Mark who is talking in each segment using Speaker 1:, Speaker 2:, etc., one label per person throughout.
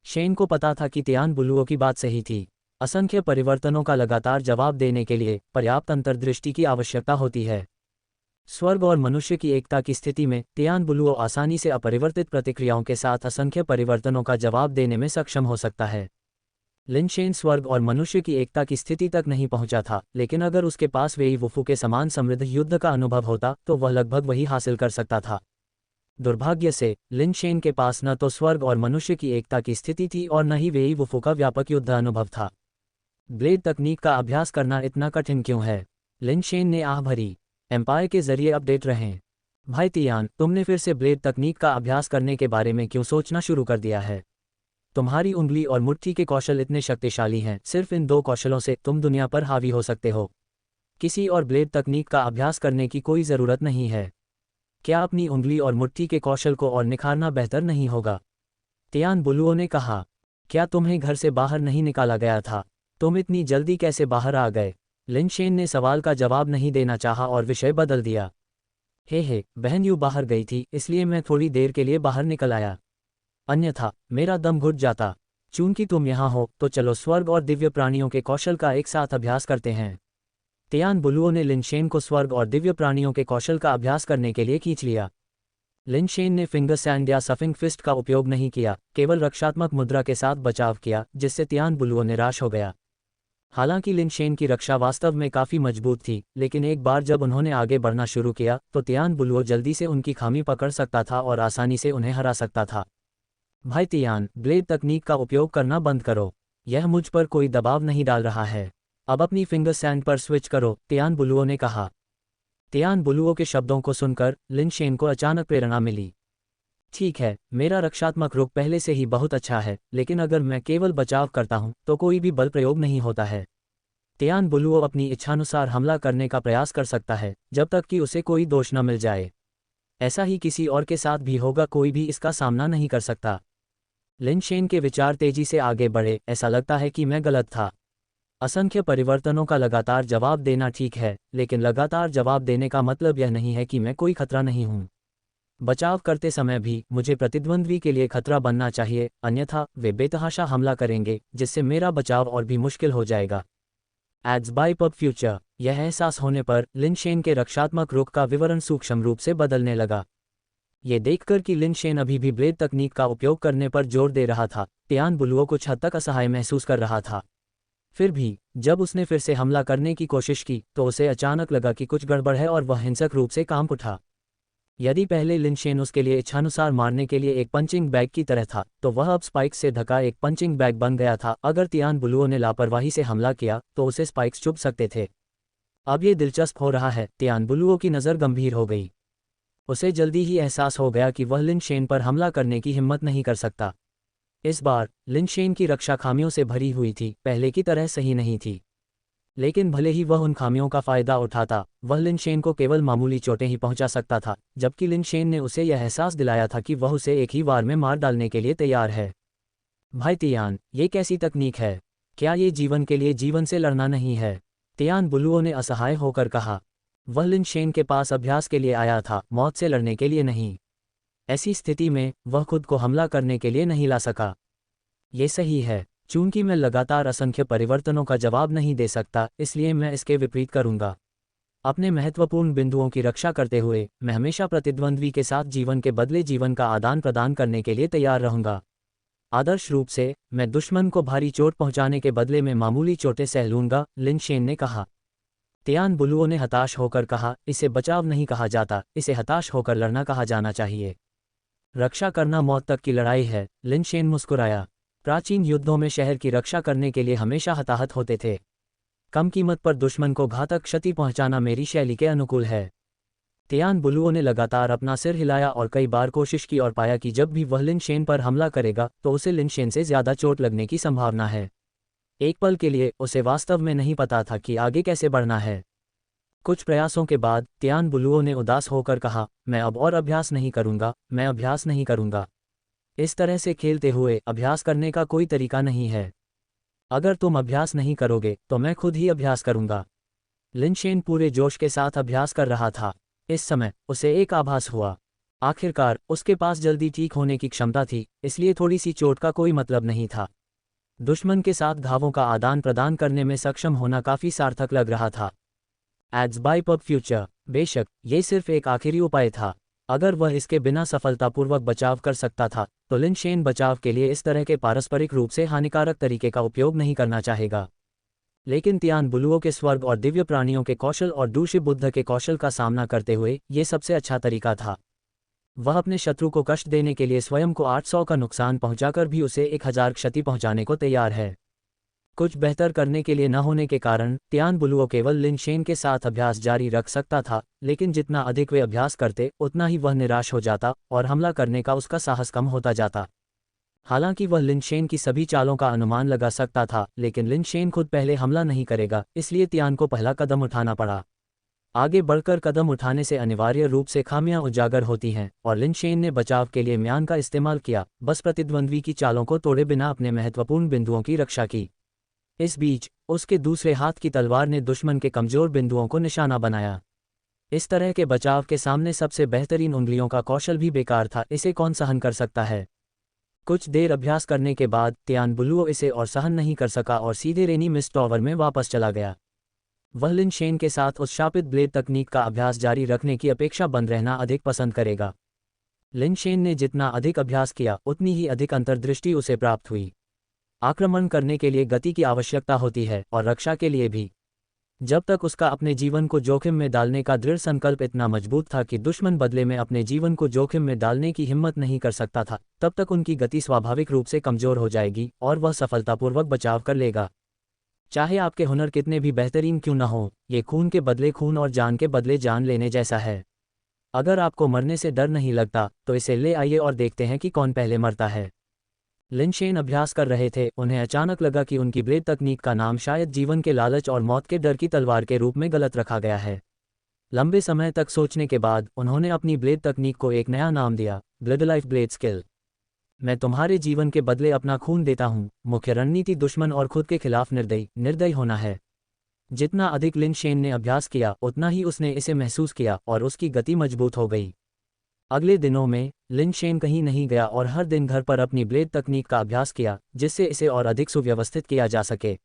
Speaker 1: Shane को पता था कि तियान बुलुओ की बात सही थी। असंख्य परिवर्तनों का लगातार जवाब देने के लिए पर्याप्त अंतर्दृष्टि की आवश्यकता होती है। स्वर्ग और मनुष्य की एकता की स्थिति में तियान बुलुओ आसानी से अपरिवर्तित प्रतिक्रियाओं के साथ असंख्य परिवर्तनों का जवाब देने में सक्षम हो सकता है। लिन शेन स्वर्ग और मनुष्य की एकता की स्थिति तक नहीं पहुंचा था, लेकिन अगर उसके पास वेई वुफू के समान समृद्ध युद्ध का अनुभव होता तो वह लगभग वही हासिल कर सकता था। दुर्भाग्य से लिन शेन के पास न तो स्वर्ग और मनुष्य की एकता की स्थिति थी और न ही वेई वुफू का व्यापक युद्ध अनुभव था। ब्लेड तकनीक का अभ्यास करना इतना कठिन क्यों है? लिन शेन ने आह भरी। एम्पायर के जरिए अपडेट रहें। भाई तियान, तुमने फिर से ब्लेड तकनीक का अभ्यास करने के बारे में क्यों सोचना शुरू कर दिया है? तुम्हारी उंगली और मुट्ठी के कौशल इतने शक्तिशाली हैं, सिर्फ इन दो कौशलों से तुम दुनिया पर हावी हो सकते हो। किसी और ब्लेड तकनीक का अभ्यास करने की कोई ज़रूरत नहीं है। क्या अपनी उंगली और मुट्ठी के कौशल को और निखारना बेहतर नहीं होगा? तियान बुलुओ ने कहा। क्या तुम्हें घर से बाहर नहीं निकाला गया था? तुम इतनी जल्दी कैसे बाहर आ गए? लिन शेन ने सवाल का जवाब नहीं देना चाहा और विषय बदल दिया। हे, बहन यूं बाहर गई थी, इसलिए मैं थोड़ी देर के लिए बाहर निकल आया। अन्यथा मेरा दम घुट जाता। चूंकि तुम यहाँ हो तो चलो स्वर्ग और दिव्य प्राणियों के कौशल का एक साथ अभ्यास करते हैं। तियान बुलुओ ने लिन शेन को स्वर्ग और दिव्य प्राणियों के कौशल का अभ्यास करने के लिए खींच लिया। लिन शेन ने फिंगर सैंड या सफिंग फिस्ट का उपयोग नहीं किया, केवल रक्षात्मक मुद्रा के साथ बचाव किया, जिससे तियान बुलुओ निराश हो गया। हालांकि लिन शेन की रक्षा वास्तव में काफ़ी मजबूत थी, लेकिन एक बार जब उन्होंने आगे बढ़ना शुरू किया तो तियान बुलुओ जल्दी से उनकी खामी पकड़ सकता था और आसानी से उन्हें हरा सकता था। भाई तियान, ब्लेड तकनीक का उपयोग करना बंद करो। यह मुझ पर कोई दबाव नहीं डाल रहा है। अब अपनी फिंगर सैंड पर स्विच करो, तियान बुलुओ ने कहा। तियान बुलुओ के शब्दों को सुनकर लिन शेन को अचानक प्रेरणा मिली। ठीक है, मेरा रक्षात्मक रुख पहले से ही बहुत अच्छा है, लेकिन अगर मैं केवल बचाव करता हूं तो कोई भी बल प्रयोग नहीं होता है। तियान बुलुओ अपनी इच्छानुसार हमला करने का प्रयास कर सकता है, जब तक कि उसे कोई दोष न मिल जाए। ऐसा ही किसी और के साथ भी होगा, कोई भी इसका सामना नहीं कर सकता। लिन शेन के विचार तेजी से आगे बढ़े। ऐसा लगता है कि मैं गलत था। असंख्य परिवर्तनों का लगातार जवाब देना ठीक है, लेकिन लगातार जवाब देने का मतलब यह नहीं है कि मैं कोई खतरा नहीं हूं। बचाव करते समय भी मुझे प्रतिद्वंद्वी के लिए खतरा बनना चाहिए, अन्यथा वे बेतहाशा हमला करेंगे, जिससे मेरा बचाव और भी मुश्किल हो जाएगा। Ads by pub future. यह एहसास होने पर लिन शेन के रक्षात्मक रुख का विवरण सूक्ष्म रूप से बदलने लगा। ये देखकर कि लिन शेन अभी भी ब्लेड तकनीक का उपयोग करने पर जोर दे रहा था, तियान बुलुओ कुछ हद तक असहाय महसूस कर रहा था। फिर भी जब उसने फिर से हमला करने की कोशिश की तो उसे अचानक लगा कि कुछ गड़बड़ है और वह हिंसक रूप से कांप उठा। यदि पहले लिन शेन उसके लिए इच्छानुसार मारने के लिए एक पंचिंग बैग की तरह था, तो वह अब स्पाइक्स से ढका एक पंचिंग बैग बन गया था। अगर तियान बुलुओ ने लापरवाही से हमला किया तो उसे स्पाइक्स चुभ सकते थे। अब ये दिलचस्प हो रहा है। तियान बुलुओ की नज़र गंभीर हो गई। उसे जल्दी ही एहसास हो गया कि वह लिन शेन पर हमला करने की हिम्मत नहीं कर सकता। इस बार लिन शेन की रक्षा खामियों से भरी हुई थी, पहले की तरह सही नहीं थी। लेकिन भले ही वह उन खामियों का फायदा उठाता, वह लिन शेन को केवल मामूली चोटें ही पहुंचा सकता था, जबकि लिन शेन ने उसे यह एहसास दिलाया था कि वह उसे एक ही वार में मार डालने के लिए तैयार है। भाई तियान, ये कैसी तकनीक है? क्या ये जीवन के लिए जीवन से लड़ना नहीं है? तियान बुलुओ ने असहाय होकर कहा। वह लिन शेन के पास अभ्यास के लिए आया था, मौत से लड़ने के लिए नहीं। ऐसी स्थिति में वह खुद को हमला करने के लिए नहीं ला सका। ये सही है। चूंकि मैं लगातार असंख्य परिवर्तनों का जवाब नहीं दे सकता, इसलिए मैं इसके विपरीत करूंगा। अपने महत्वपूर्ण बिंदुओं की रक्षा करते हुए मैं हमेशा प्रतिद्वंद्वी के साथ जीवन के बदले जीवन का आदान प्रदान करने के लिए तैयार रहूंगा। आदर्श रूप से मैं दुश्मन को भारी चोट पहुंचाने के बदले में मामूली चोटें सह लूंगा, लिन शेन ने कहा। तियान बुलुओ ने हताश होकर कहा, इसे बचाव नहीं कहा जाता, इसे हताश होकर लड़ना कहा जाना चाहिए। रक्षा करना मौत तक की लड़ाई है, लिन शेन मुस्कुराया। प्राचीन युद्धों में शहर की रक्षा करने के लिए हमेशा हताहत होते थे। कम कीमत पर दुश्मन को घातक क्षति पहुंचाना मेरी शैली के अनुकूल है। तियान बुलुओ ने लगातार अपना सिर हिलाया और कई बार कोशिश की और पाया कि जब भी वह लिन शेन पर हमला करेगा तो उसे लिन शेन से ज़्यादा चोट लगने की संभावना है। एक पल के लिए उसे वास्तव में नहीं पता था कि आगे कैसे बढ़ना है। कुछ प्रयासों के बाद तियान बुलुओ ने उदास होकर कहा, मैं अब और अभ्यास नहीं करूंगा, मैं अभ्यास नहीं करूंगा। इस तरह से खेलते हुए अभ्यास करने का कोई तरीका नहीं है। अगर तुम अभ्यास नहीं करोगे तो मैं खुद ही अभ्यास करूंगा। लिन शेन पूरे जोश के साथ अभ्यास कर रहा था। इस समय उसे एक आभास हुआ। आखिरकार उसके पास जल्दी ठीक होने की क्षमता थी, इसलिए थोड़ी सी चोट का कोई मतलब नहीं था। दुश्मन के साथ घावों का आदान प्रदान करने में सक्षम होना काफी सार्थक लग रहा था। Ads by pub future. बेशक ये सिर्फ एक आखिरी उपाय था। अगर वह इसके बिना सफलतापूर्वक बचाव कर सकता था तो लिन शेन बचाव के लिए इस तरह के पारस्परिक रूप से हानिकारक तरीके का उपयोग नहीं करना चाहेगा। लेकिन तियान बुलुओं के स्वर्ग और दिव्य प्राणियों के कौशल और दूषित बुद्ध के कौशल का सामना करते हुए ये सबसे अच्छा तरीका था। वह अपने शत्रु को कष्ट देने के लिए स्वयं को 800 का नुकसान पहुंचाकर भी उसे 1000 क्षति पहुंचाने को तैयार है। कुछ बेहतर करने के लिए न होने के कारण तियान बुलुओ केवल लिन शेन के साथ अभ्यास जारी रख सकता था, लेकिन जितना अधिक वे अभ्यास करते उतना ही वह निराश हो जाता और हमला करने का उसका साहस कम होता जाता। हालांकि वह लिन शेन की सभी चालों का अनुमान लगा सकता था, लेकिन लिन शेन खुद पहले हमला नहीं करेगा, इसलिए तियान को पहला कदम उठाना पड़ा। आगे बढ़कर कदम उठाने से अनिवार्य रूप से खामियां उजागर होती हैं, और लिन शेन ने बचाव के लिए म्यान का इस्तेमाल किया, बस प्रतिद्वंद्वी की चालों को तोड़े बिना अपने महत्वपूर्ण बिंदुओं की रक्षा की। इस बीच उसके दूसरे हाथ की तलवार ने दुश्मन के कमजोर बिंदुओं को निशाना बनाया। इस तरह के बचाव के सामने सबसे बेहतरीन उंगलियों का कौशल भी बेकार था, इसे कौन सहन कर सकता है। कुछ देर अभ्यास करने के बाद तियान बुलुओ इसे और सहन नहीं कर सका और सीधे रेनी मिस्ट टॉवर में वापस चला गया। वह लिन शेन के साथ उस शापित ब्लेड तकनीक का अभ्यास जारी रखने की अपेक्षा बंद रहना अधिक पसंद करेगा। लिन शेन ने जितना अधिक अभ्यास किया उतनी ही अधिक अंतर्दृष्टि उसे प्राप्त हुई। आक्रमण करने के लिए गति की आवश्यकता होती है और रक्षा के लिए भी। जब तक उसका अपने जीवन को जोखिम में डालने का दृढ़ संकल्प इतना मजबूत था कि दुश्मन बदले में अपने जीवन को जोखिम में डालने की हिम्मत नहीं कर सकता था, तब तक उनकी गति स्वाभाविक रूप से कमजोर हो जाएगी और वह सफलतापूर्वक बचाव कर लेगा। चाहे आपके हुनर कितने भी बेहतरीन क्यों न हो, ये खून के बदले खून और जान के बदले जान लेने जैसा है। अगर आपको मरने से डर नहीं लगता तो इसे ले आइए और देखते हैं कि कौन पहले मरता है। लिन शेन अभ्यास कर रहे थे, उन्हें अचानक लगा कि उनकी ब्लेड तकनीक का नाम शायद जीवन के लालच और मौत के डर की तलवार के रूप में गलत रखा गया है। लंबे समय तक सोचने के बाद उन्होंने अपनी ब्लेड तकनीक को एक नया नाम दिया, ब्लड लाइफ ब्लेड स्किल। मैं तुम्हारे जीवन के बदले अपना खून देता हूँ। मुख्य रणनीति दुश्मन और खुद के खिलाफ निर्दयी होना है। जितना अधिक लिन शेन ने अभ्यास किया उतना ही उसने इसे महसूस किया और उसकी गति मजबूत हो गई। अगले दिनों में लिन शेन कहीं नहीं गया और हर दिन घर पर अपनी ब्लेड तकनीक का अभ्यास किया, जिससे इसे और अधिक सुव्यवस्थित किया जा सके।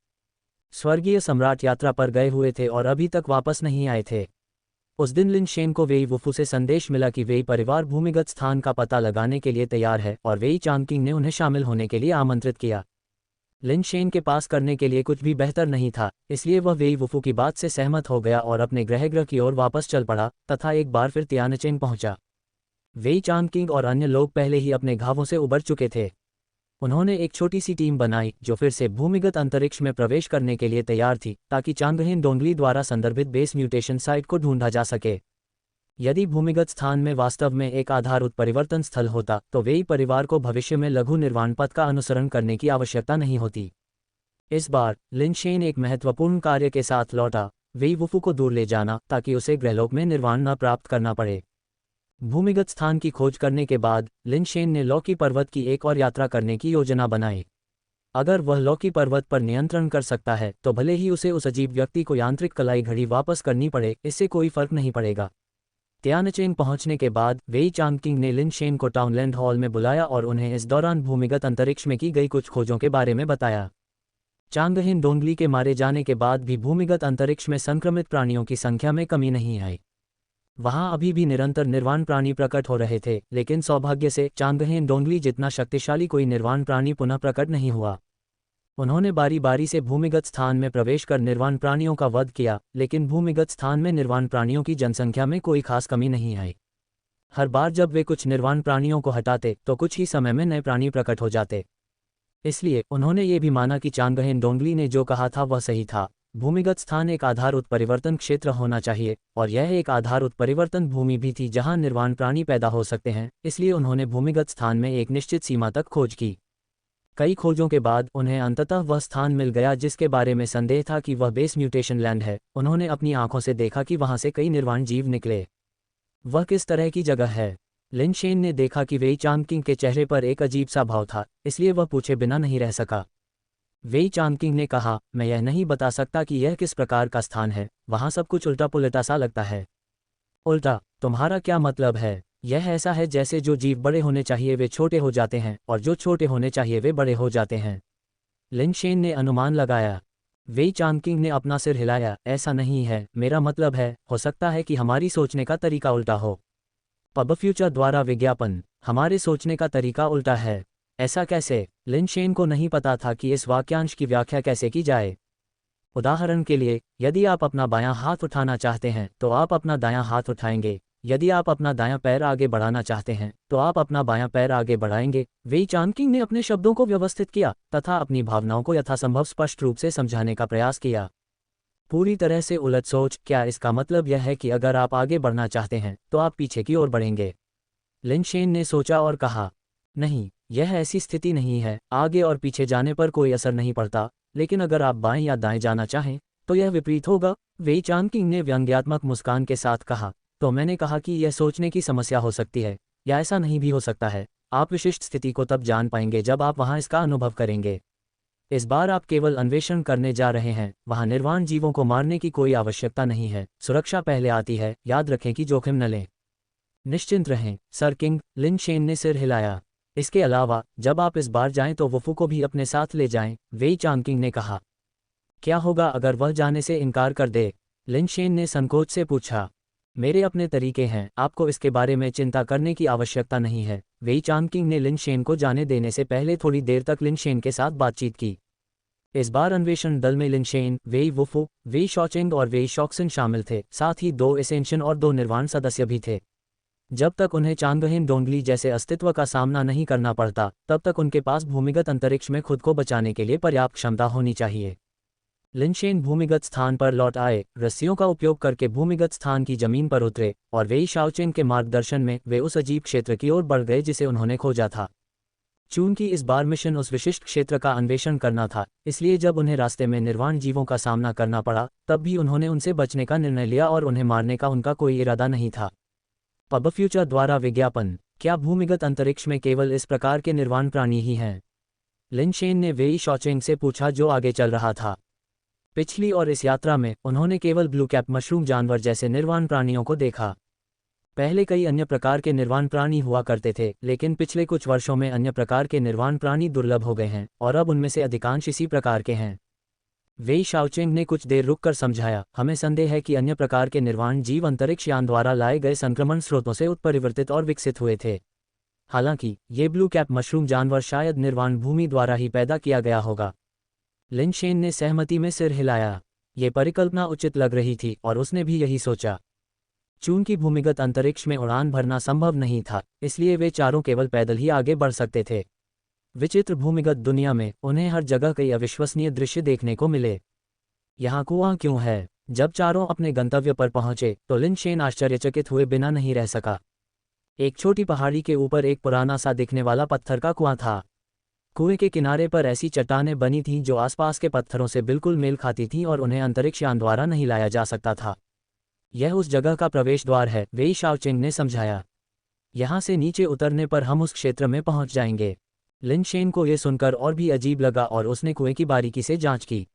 Speaker 1: स्वर्गीय सम्राट यात्रा पर गए हुए थे और अभी तक वापस नहीं आए थे। उस दिन लिन शेन को वेई वुफू से संदेश मिला कि वेई परिवार भूमिगत स्थान का पता लगाने के लिए तैयार है और वेई चांगकिंग ने उन्हें शामिल होने के लिए आमंत्रित किया। लिन शेन के पास करने के लिए कुछ भी बेहतर नहीं था, इसलिए वह वेई वुफू की बात से सहमत हो गया और अपने गृह की ओर वापस चल पड़ा तथा एक बार फिर तियानचेन पहुंचा। वेई चांगकिंग और अन्य लोग पहले ही अपने घावों से उबर चुके थे। उन्होंने एक छोटी सी टीम बनाई जो फिर से भूमिगत अंतरिक्ष में प्रवेश करने के लिए तैयार थी, ताकि चांगहेन डोंगली द्वारा संदर्भित बेस म्यूटेशन साइट को ढूंढा जा सके। यदि भूमिगत स्थान में वास्तव में एक आधार उत्परिवर्तन स्थल होता तो वेई परिवार को भविष्य में लघु निर्वाण पथ का अनुसरण करने की आवश्यकता नहीं होती। इस बार लिन शेन एक महत्वपूर्ण कार्य के साथ लौटा, वेई वुफू को दूर ले जाना ताकि उसे ग्रहलोक में निर्वाण न प्राप्त करना पड़े। भूमिगत स्थान की खोज करने के बाद लिन शेन ने लौकी पर्वत की एक और यात्रा करने की योजना बनाई। अगर वह लौकी पर्वत पर नियंत्रण कर सकता है तो भले ही उसे उस अजीब व्यक्ति को यांत्रिक कलाई घड़ी वापस करनी पड़े, इससे कोई फर्क नहीं पड़ेगा। तियानचेन पहुंचने के बाद वेई चांगकिंग ने लिन शेन को टाउनलैंड हॉल में बुलाया और उन्हें इस दौरान भूमिगत अंतरिक्ष में की गई कुछ खोजों के बारे में बताया। चांगहेन डोंगली के मारे जाने के बाद भी भूमिगत अंतरिक्ष में संक्रमित प्राणियों की संख्या में कमी नहीं आई। वहां अभी भी निरंतर निर्वाण प्राणी प्रकट हो रहे थे, लेकिन सौभाग्य से चांगहेन डोंगली जितना शक्तिशाली कोई निर्वाण प्राणी पुनः प्रकट नहीं हुआ। उन्होंने बारी बारी से भूमिगत स्थान में प्रवेश कर निर्वाण प्राणियों का वध किया, लेकिन भूमिगत स्थान में निर्वाण प्राणियों की जनसंख्या में कोई खास कमी नहीं आई। हर बार जब वे कुछ निर्वाण प्राणियों को हटाते तो कुछ ही समय में नए प्राणी प्रकट हो जाते। इसलिए उन्होंने ये भी माना कि चांगहेन डोंगली ने जो कहा था वह सही था। भूमिगत स्थान एक आधार उत्परिवर्तन क्षेत्र होना चाहिए, और यह एक आधार उत्परिवर्तन भूमि भी थी जहां निर्वाण प्राणी पैदा हो सकते हैं, इसलिए उन्होंने भूमिगत स्थान में एक निश्चित सीमा तक खोज की। कई खोजों के बाद उन्हें अंततः वह स्थान मिल गया जिसके बारे में संदेह था कि वह बेस म्यूटेशन लैंड है। उन्होंने अपनी आंखों से देखा कि वहां से कई निर्वाण जीव निकले। वह किस तरह की जगह है? लिन शेन ने देखा कि वेई चांगकिंग के चेहरे पर एक अजीब सा भाव था, इसलिए वह पूछे बिना नहीं रह सका। वेई चांगकिंग ने कहा, मैं यह नहीं बता सकता कि यह किस प्रकार का स्थान है, वहां सब कुछ उल्टा पुल्टा सा लगता है। उल्टा? तुम्हारा क्या मतलब है? यह ऐसा है जैसे जो जीव बड़े होने चाहिए वे छोटे हो जाते हैं और जो छोटे होने चाहिए वे बड़े हो जाते हैं। लिन शेन ने अनुमान लगाया। वेई चांगकिंग ने अपना सिर हिलाया, ऐसा नहीं है, मेरा मतलब है, हो सकता है कि हमारी सोचने का तरीका उल्टा हो। पब फ्यूचर द्वारा विज्ञापन, हमारे सोचने का तरीका उल्टा है। ऐसा कैसे? लिन शेन को नहीं पता था कि इस वाक्यांश की व्याख्या कैसे की जाए। उदाहरण के लिए, यदि आप अपना बायां हाथ उठाना चाहते हैं तो आप अपना दायां हाथ उठाएंगे। यदि आप अपना दायां पैर आगे बढ़ाना चाहते हैं तो आप अपना बायां पैर आगे बढ़ाएंगे। वेई चांगकिंग ने अपने शब्दों को व्यवस्थित किया तथा अपनी भावनाओं को यथासंभव स्पष्ट रूप से समझाने का प्रयास किया। पूरी तरह से उलट सोच, क्या इसका मतलब यह है कि अगर आप आगे बढ़ना चाहते हैं तो आप पीछे की ओर बढ़ेंगे? लिन शेन ने सोचा और कहा, नहीं, यह ऐसी स्थिति नहीं है, आगे और पीछे जाने पर कोई असर नहीं पड़ता, लेकिन अगर आप बाएं या दाएं जाना चाहें तो यह विपरीत होगा। वेई चांगकिंग ने व्यंग्यात्मक मुस्कान के साथ कहा, तो मैंने कहा कि यह सोचने की समस्या हो सकती है, या ऐसा नहीं भी हो सकता है। आप विशिष्ट स्थिति को तब जान पाएंगे जब आप वहां इसका अनुभव करेंगे। इस बार आप केवल अन्वेषण करने जा रहे हैं, वहां निर्वाण जीवों को मारने की कोई आवश्यकता नहीं है, सुरक्षा पहले आती है, याद रखें कि जोखिम न लें। निश्चिंत रहें सर किंग, लिन शेन ने सिर हिलाया। इसके अलावा जब आप इस बार जाएं तो वुफू को भी अपने साथ ले जाएं, वेई चांगकिंग ने कहा। क्या होगा अगर वह जाने से इनकार कर दे? लिन शेन ने संकोच से पूछा। मेरे अपने तरीके हैं, आपको इसके बारे में चिंता करने की आवश्यकता नहीं है। वेई चांगकिंग ने लिन शेन को जाने देने से पहले थोड़ी देर तक लिन शेन के साथ बातचीत की। इस बार अन्वेषण दल में लिन शेन, वेई वुफू, वेई शॉचिंग और वेई शॉक्सिन शामिल थे, साथ ही 2 एसेंशन और 2 निर्वाण सदस्य भी थे। जब तक उन्हें चांगहेन डोंगली जैसे अस्तित्व का सामना नहीं करना पड़ता, तब तक उनके पास भूमिगत अंतरिक्ष में खुद को बचाने के लिए पर्याप्त क्षमता होनी चाहिए। लिन शेन भूमिगत स्थान पर लौट आए, रस्सियों का उपयोग करके भूमिगत स्थान की जमीन पर उतरे और वेई शाओचेंग के मार्गदर्शन में वे उस अजीब क्षेत्र की ओर बढ़ गए जिसे उन्होंने खोजा था। चूंकि इस बार मिशन उस विशिष्ट क्षेत्र का अन्वेषण करना था, इसलिए जब उन्हें रास्ते में निर्वाण जीवों का सामना करना पड़ा, तब भी उन्होंने उनसे बचने का निर्णय लिया और उन्हें मारने का उनका कोई इरादा नहीं था। पब फ्यूचर द्वारा विज्ञापन, क्या भूमिगत अंतरिक्ष में केवल इस प्रकार के निर्वाण प्राणी ही हैं? लिन शेन ने वेई शॉचिंग से पूछा जो आगे चल रहा था। पिछली और इस यात्रा में उन्होंने केवल ब्लू कैप मशरूम जानवर जैसे निर्वाण प्राणियों को देखा। पहले कई अन्य प्रकार के निर्वाण प्राणी हुआ करते थे, लेकिन पिछले कुछ वर्षों में अन्य प्रकार के निर्वाण प्राणी दुर्लभ हो गए हैं और अब उनमें से अधिकांश इसी प्रकार के हैं। वेई शाओचेंग ने कुछ देर रुककर समझाया, हमें संदेह है कि अन्य प्रकार के निर्वाण जीव अंतरिक्ष यान द्वारा लाए गए संक्रमण स्रोतों से उत्परिवर्तित और विकसित हुए थे। हालांकि ये ब्लू कैप मशरूम जानवर शायद निर्वाण भूमि द्वारा ही पैदा किया गया होगा। लिन शेन ने सहमति में सिर हिलाया। ये परिकल्पना उचित लग रही थी और उसने भी यही सोचा। चूंकि भूमिगत अंतरिक्ष में उड़ान भरना संभव नहीं था, इसलिए वे चारों केवल पैदल ही आगे बढ़ सकते थे। विचित्र भूमिगत दुनिया में उन्हें हर जगह कई अविश्वसनीय दृश्य देखने को मिले। यहाँ कुआं क्यों है? जब चारों अपने गंतव्य पर पहुंचे तो लिन शेन आश्चर्यचकित हुए बिना नहीं रह सका। एक छोटी पहाड़ी के ऊपर एक पुराना सा दिखने वाला पत्थर का कुआं था। कुएं के किनारे पर ऐसी चट्टानें बनी थीं जो आसपास के पत्थरों से बिल्कुल मेल खाती थीं और उन्हें अंतरिक्ष यान द्वारा नहीं लाया जा सकता था। यह उस जगह का प्रवेश द्वार है, वेई शाओचेंग ने समझाया। यहाँ से नीचे उतरने पर हम उस क्षेत्र में पहुंच जाएंगे। लिन शेन को यह सुनकर और भी अजीब लगा और उसने कुएं की बारीकी से जांच की।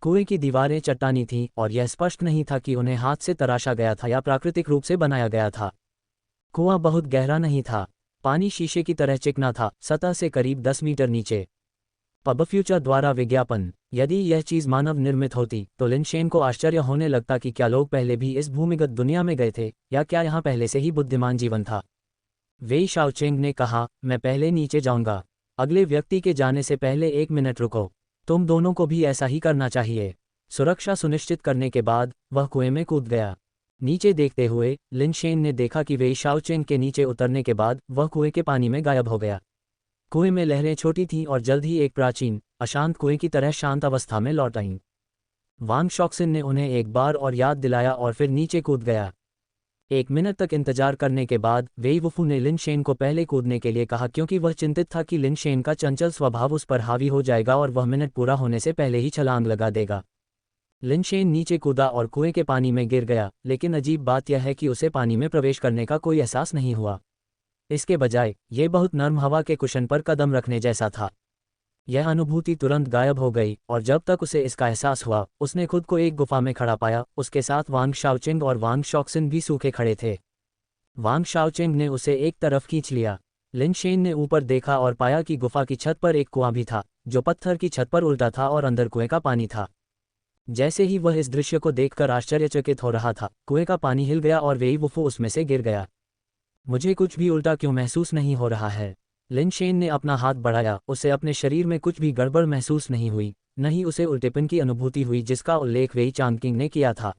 Speaker 1: कुएं की दीवारें चट्टानी थीं और यह स्पष्ट नहीं था कि उन्हें हाथ से तराशा गया था या प्राकृतिक रूप से बनाया गया था। कुआं बहुत गहरा नहीं था, पानी शीशे की तरह चिकना था, सतह से करीब 10 मीटर नीचे। पब फ्यूचर द्वारा विज्ञापन, यदि यह चीज़ मानव निर्मित होती तो लिन शेन को आश्चर्य होने लगता कि क्या लोग पहले भी इस भूमिगत दुनिया में गए थे या क्या यहाँ पहले से ही बुद्धिमान जीवन था। वेई शाओचेंग ने कहा, मैं पहले नीचे जाऊंगा। अगले व्यक्ति के जाने से पहले 1 मिनट रुको, तुम दोनों को भी ऐसा ही करना चाहिए। सुरक्षा सुनिश्चित करने के बाद वह कुएं में कूद गया। नीचे देखते हुए लिन शेन ने देखा कि वेई शाओचेंग के नीचे उतरने के बाद वह कुएं के पानी में गायब हो गया। कुएं में लहरें छोटी थीं और जल्द ही एक प्राचीन, अशांत कुएं की तरह शांत अवस्था में लौट आईं। वांग शॉक्सिन ने उन्हें एक बार और याद दिलाया और फिर नीचे कूद गया। 1 मिनट तक इंतजार करने के बाद वेई वुफू ने लिन शेन को पहले कूदने के लिए कहा, क्योंकि वह चिंतित था कि लिन शेन का चंचल स्वभाव उस पर हावी हो जाएगा और वह मिनट पूरा होने से पहले ही छलांग लगा देगा। लिन शेन नीचे कूदा और कुएं के पानी में गिर गया, लेकिन अजीब बात यह है कि उसे पानी में प्रवेश करने का कोई एहसास नहीं हुआ। इसके बजाय ये बहुत नर्म हवा के कुशन पर कदम रखने जैसा था। यह अनुभूति तुरंत गायब हो गई और जब तक उसे इसका एहसास हुआ, उसने खुद को एक गुफा में खड़ा पाया। उसके साथ वांग शाओचेंग और वांग शॉक्सिन भी सूखे खड़े थे। वांग शाओचेंग ने उसे एक तरफ खींच लिया। लिन शेन ने ऊपर देखा और पाया कि गुफा की छत पर एक कुआं भी था, जो पत्थर की छत पर उल्टा था और अंदर कुएं का पानी था। जैसे ही वह इस दृश्य को देखकर आश्चर्यचकित हो रहा था, कुएं का पानी हिल गया और वेई वुफू उसमें से गिर गया। मुझे कुछ भी उल्टा क्यों महसूस नहीं हो रहा है? लिन शेन ने अपना हाथ बढ़ाया, उसे अपने शरीर में कुछ भी गड़बड़ महसूस नहीं हुई, न ही उसे उल्टेपन की अनुभूति हुई जिसका उल्लेख वेई चांगकिंग ने किया था।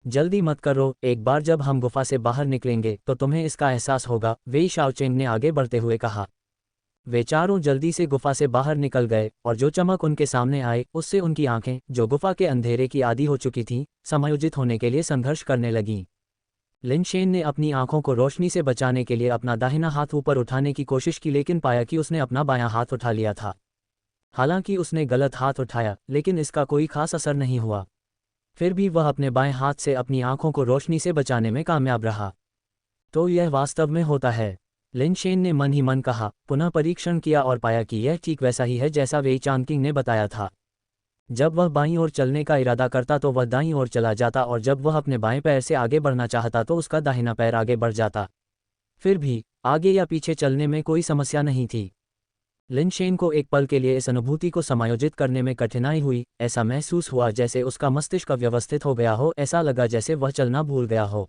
Speaker 1: जल्दी मत करो, एक बार जब हम गुफा से बाहर निकलेंगे तो तुम्हें इसका एहसास होगा, वेई शाओचेंग ने आगे बढ़ते हुए कहा। वे चारों जल्दी से गुफा से बाहर निकल गए और जो चमक उनके सामने आए उससे उनकी आंखें, जो गुफा के अंधेरे की आदी हो चुकी थीं, समायोजित होने के लिए संघर्ष करने लगीं। लिन शेन ने अपनी आंखों को रोशनी से बचाने के लिए अपना दाहिना हाथ ऊपर उठाने की कोशिश की, लेकिन पाया कि उसने अपना बायां हाथ उठा लिया था। हालांकि उसने गलत हाथ उठाया, लेकिन इसका कोई खास असर नहीं हुआ। फिर भी वह अपने बाएं हाथ से अपनी आंखों को रोशनी से बचाने में कामयाब रहा। तो यह वास्तव में होता है, लिन शेन ने मन ही मन कहा। पुनः परीक्षण किया और पाया कि यह ठीक वैसा ही है जैसा वेई चांगकिंग ने बताया था। जब वह बाईं ओर चलने का इरादा करता तो वह दाईं ओर चला जाता, और जब वह अपने बाएं पैर से आगे बढ़ना चाहता तो उसका दाहिना पैर आगे बढ़ जाता। फिर भी आगे या पीछे चलने में कोई समस्या नहीं थी। लिन शेन को एक पल के लिए इस अनुभूति को समायोजित करने में कठिनाई हुई। ऐसा महसूस हुआ जैसे उसका मस्तिष्क अव्यवस्थित हो गया हो, ऐसा लगा जैसे वह चलना भूल गया हो।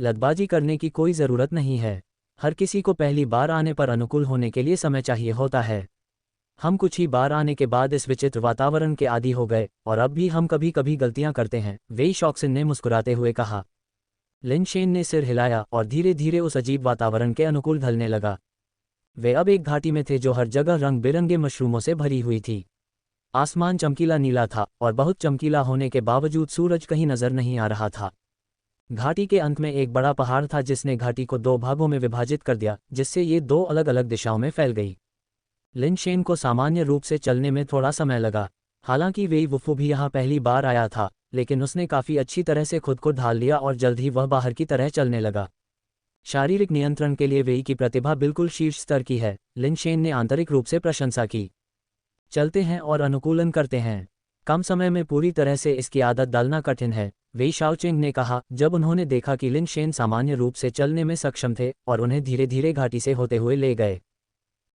Speaker 1: लतबाजी करने की कोई ज़रूरत नहीं है। हर किसी को पहली बार आने पर अनुकूल होने के लिए समय चाहिए होता है। हम कुछ ही बार आने के बाद इस विचित्र वातावरण के आदी हो गए, और अब भी हम कभी कभी गलतियां करते हैं, वेई शॉक्सिन ने मुस्कुराते हुए कहा। लिन शेन ने सिर हिलाया और धीरे धीरे उस अजीब वातावरण के अनुकूल ढलने लगा। वे अब एक घाटी में थे जो हर जगह रंग बिरंगे मशरूमों से भरी हुई थी। आसमान चमकीला नीला था और बहुत चमकीला होने के बावजूद सूरज कहीं नजर नहीं आ रहा था। घाटी के अंत में एक बड़ा पहाड़ था जिसने घाटी को दो भागों में विभाजित कर दिया, जिससे ये दो अलग अलग दिशाओं में फैल गई। लिन शेन को सामान्य रूप से चलने में थोड़ा समय लगा। हालांकि वेई वुफू भी यहाँ पहली बार आया था, लेकिन उसने काफ़ी अच्छी तरह से खुद को ढाल लिया और जल्द ही वह बाहर की तरह चलने लगा। शारीरिक नियंत्रण के लिए वेई की प्रतिभा बिल्कुल शीर्ष स्तर की है, लिन शेन ने आंतरिक रूप से प्रशंसा की। चलते हैं और अनुकूलन करते हैं। कम समय में पूरी तरह से इसकी आदत डालना कठिन है, वेई शाओचेंग ने कहा, जब उन्होंने देखा कि लिन शेन सामान्य रूप से चलने में सक्षम थे और उन्हें धीरे धीरे घाटी से होते हुए ले गए।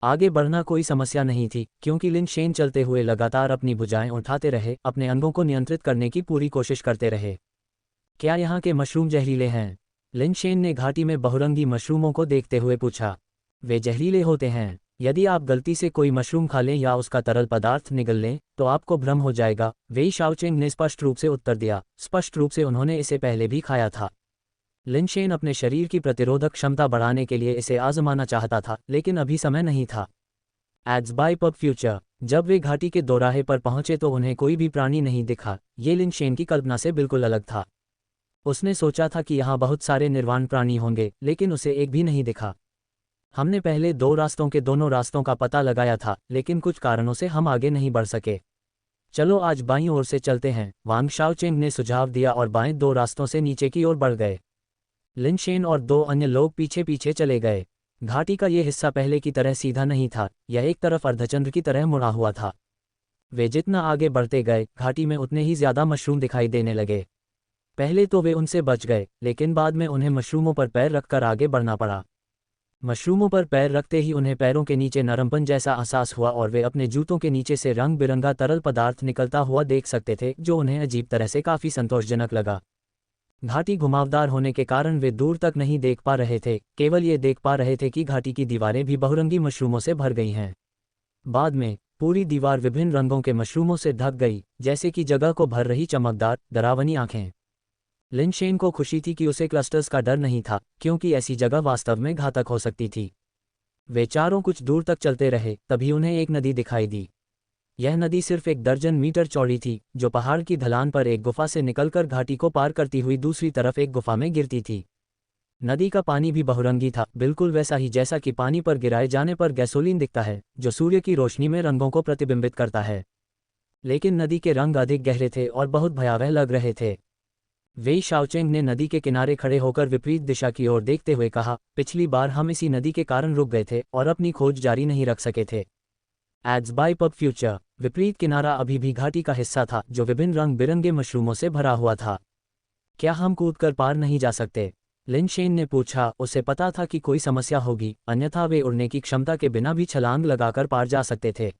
Speaker 1: आगे बढ़ना कोई समस्या नहीं थी, क्योंकि लिन शेन चलते हुए लगातार अपनी भुजाएं उठाते रहे, अपने अंगों को नियंत्रित करने की पूरी कोशिश करते रहे। क्या यहाँ के मशरूम जहरीले हैं? लिन शेन ने घाटी में बहुरंगी मशरूमों को देखते हुए पूछा। वे जहरीले होते हैं। यदि आप गलती से कोई मशरूम खा लें या उसका तरल पदार्थ निगल लें तो आपको भ्रम हो जाएगा, वेई शाओचेंग ने स्पष्ट रूप से उत्तर दिया। स्पष्ट रूप से उन्होंने इसे पहले भी खाया था। लिन शेन अपने शरीर की प्रतिरोधक क्षमता बढ़ाने के लिए इसे आजमाना चाहता था, लेकिन अभी समय नहीं था। Ads by pub future. जब वे घाटी के दोराहे पर पहुंचे तो उन्हें कोई भी प्राणी नहीं दिखा। ये लिन शेन की कल्पना से बिल्कुल अलग था। उसने सोचा था कि यहाँ बहुत सारे निर्वाण प्राणी होंगे, लेकिन उसे एक भी नहीं दिखा। हमने पहले दो रास्तों के दोनों रास्तों का पता लगाया था, लेकिन कुछ कारणों से हम आगे नहीं बढ़ सके। चलो आज बाईं ओर से चलते हैं, वांग शाओचेंग ने सुझाव दिया और बाएं दो रास्तों से नीचे की ओर बढ़ गए। लिन शेन और दो अन्य लोग पीछे पीछे चले गए। घाटी का ये हिस्सा पहले की तरह सीधा नहीं था, यह एक तरफ अर्धचंद्र की तरह मुड़ा हुआ था। वे जितना आगे बढ़ते गए, घाटी में उतने ही ज्यादा मशरूम दिखाई देने लगे। पहले तो वे उनसे बच गए, लेकिन बाद में उन्हें मशरूमों पर पैर रखकर आगे बढ़ना पड़ा। मशरूमों पर पैर रखते ही उन्हें पैरों के नीचे नरमपन जैसा एहसास हुआ और वे अपने जूतों के नीचे से रंग बिरंगा तरल पदार्थ निकलता हुआ देख सकते थे, जो उन्हें अजीब तरह से काफी संतोषजनक लगा। घाटी घुमावदार होने के कारण वे दूर तक नहीं देख पा रहे थे, केवल ये देख पा रहे थे कि घाटी की दीवारें भी बहुरंगी मशरूमों से भर गई हैं। बाद में पूरी दीवार विभिन्न रंगों के मशरूमों से ढक गई, जैसे कि जगह को भर रही चमकदार, डरावनी आंखें। लिन शेन को खुशी थी कि उसे क्लस्टर्स का डर नहीं था, क्योंकि ऐसी जगह वास्तव में घातक हो सकती थी। वे चारों कुछ दूर तक चलते रहे, तभी उन्हें एक नदी दिखाई दी। यह नदी सिर्फ 1 दर्जन मीटर चौड़ी थी, जो पहाड़ की ढलान पर एक गुफा से निकलकर घाटी को पार करती हुई दूसरी तरफ एक गुफा में गिरती थी। नदी का पानी भी बहुरंगी था, बिल्कुल वैसा ही जैसा कि पानी पर गिराए जाने पर गैसोलीन दिखता है, जो सूर्य की रोशनी में रंगों को प्रतिबिंबित करता है। लेकिन नदी के रंग अधिक गहरे थे और बहुत भयावह लग रहे थे। वेई शाओचेंग ने नदी के किनारे खड़े होकर विपरीत दिशा की ओर देखते हुए कहा, पिछली बार हम इसी नदी के कारण रुक गए थे और अपनी खोज जारी नहीं रख सके थे। Ads by pub future. विपरीत किनारा अभी भी घाटी का हिस्सा था, जो विभिन्न रंग बिरंगे मशरूमों से भरा हुआ था। क्या हम कूद कर पार नहीं जा सकते? लिन शेन ने कहा। लिनशेन ने पूछा। उसे पता था कि कोई समस्या होगी, अन्यथा वे उड़ने की क्षमता के बिना भी छलांग लगाकर पार जा सकते थे।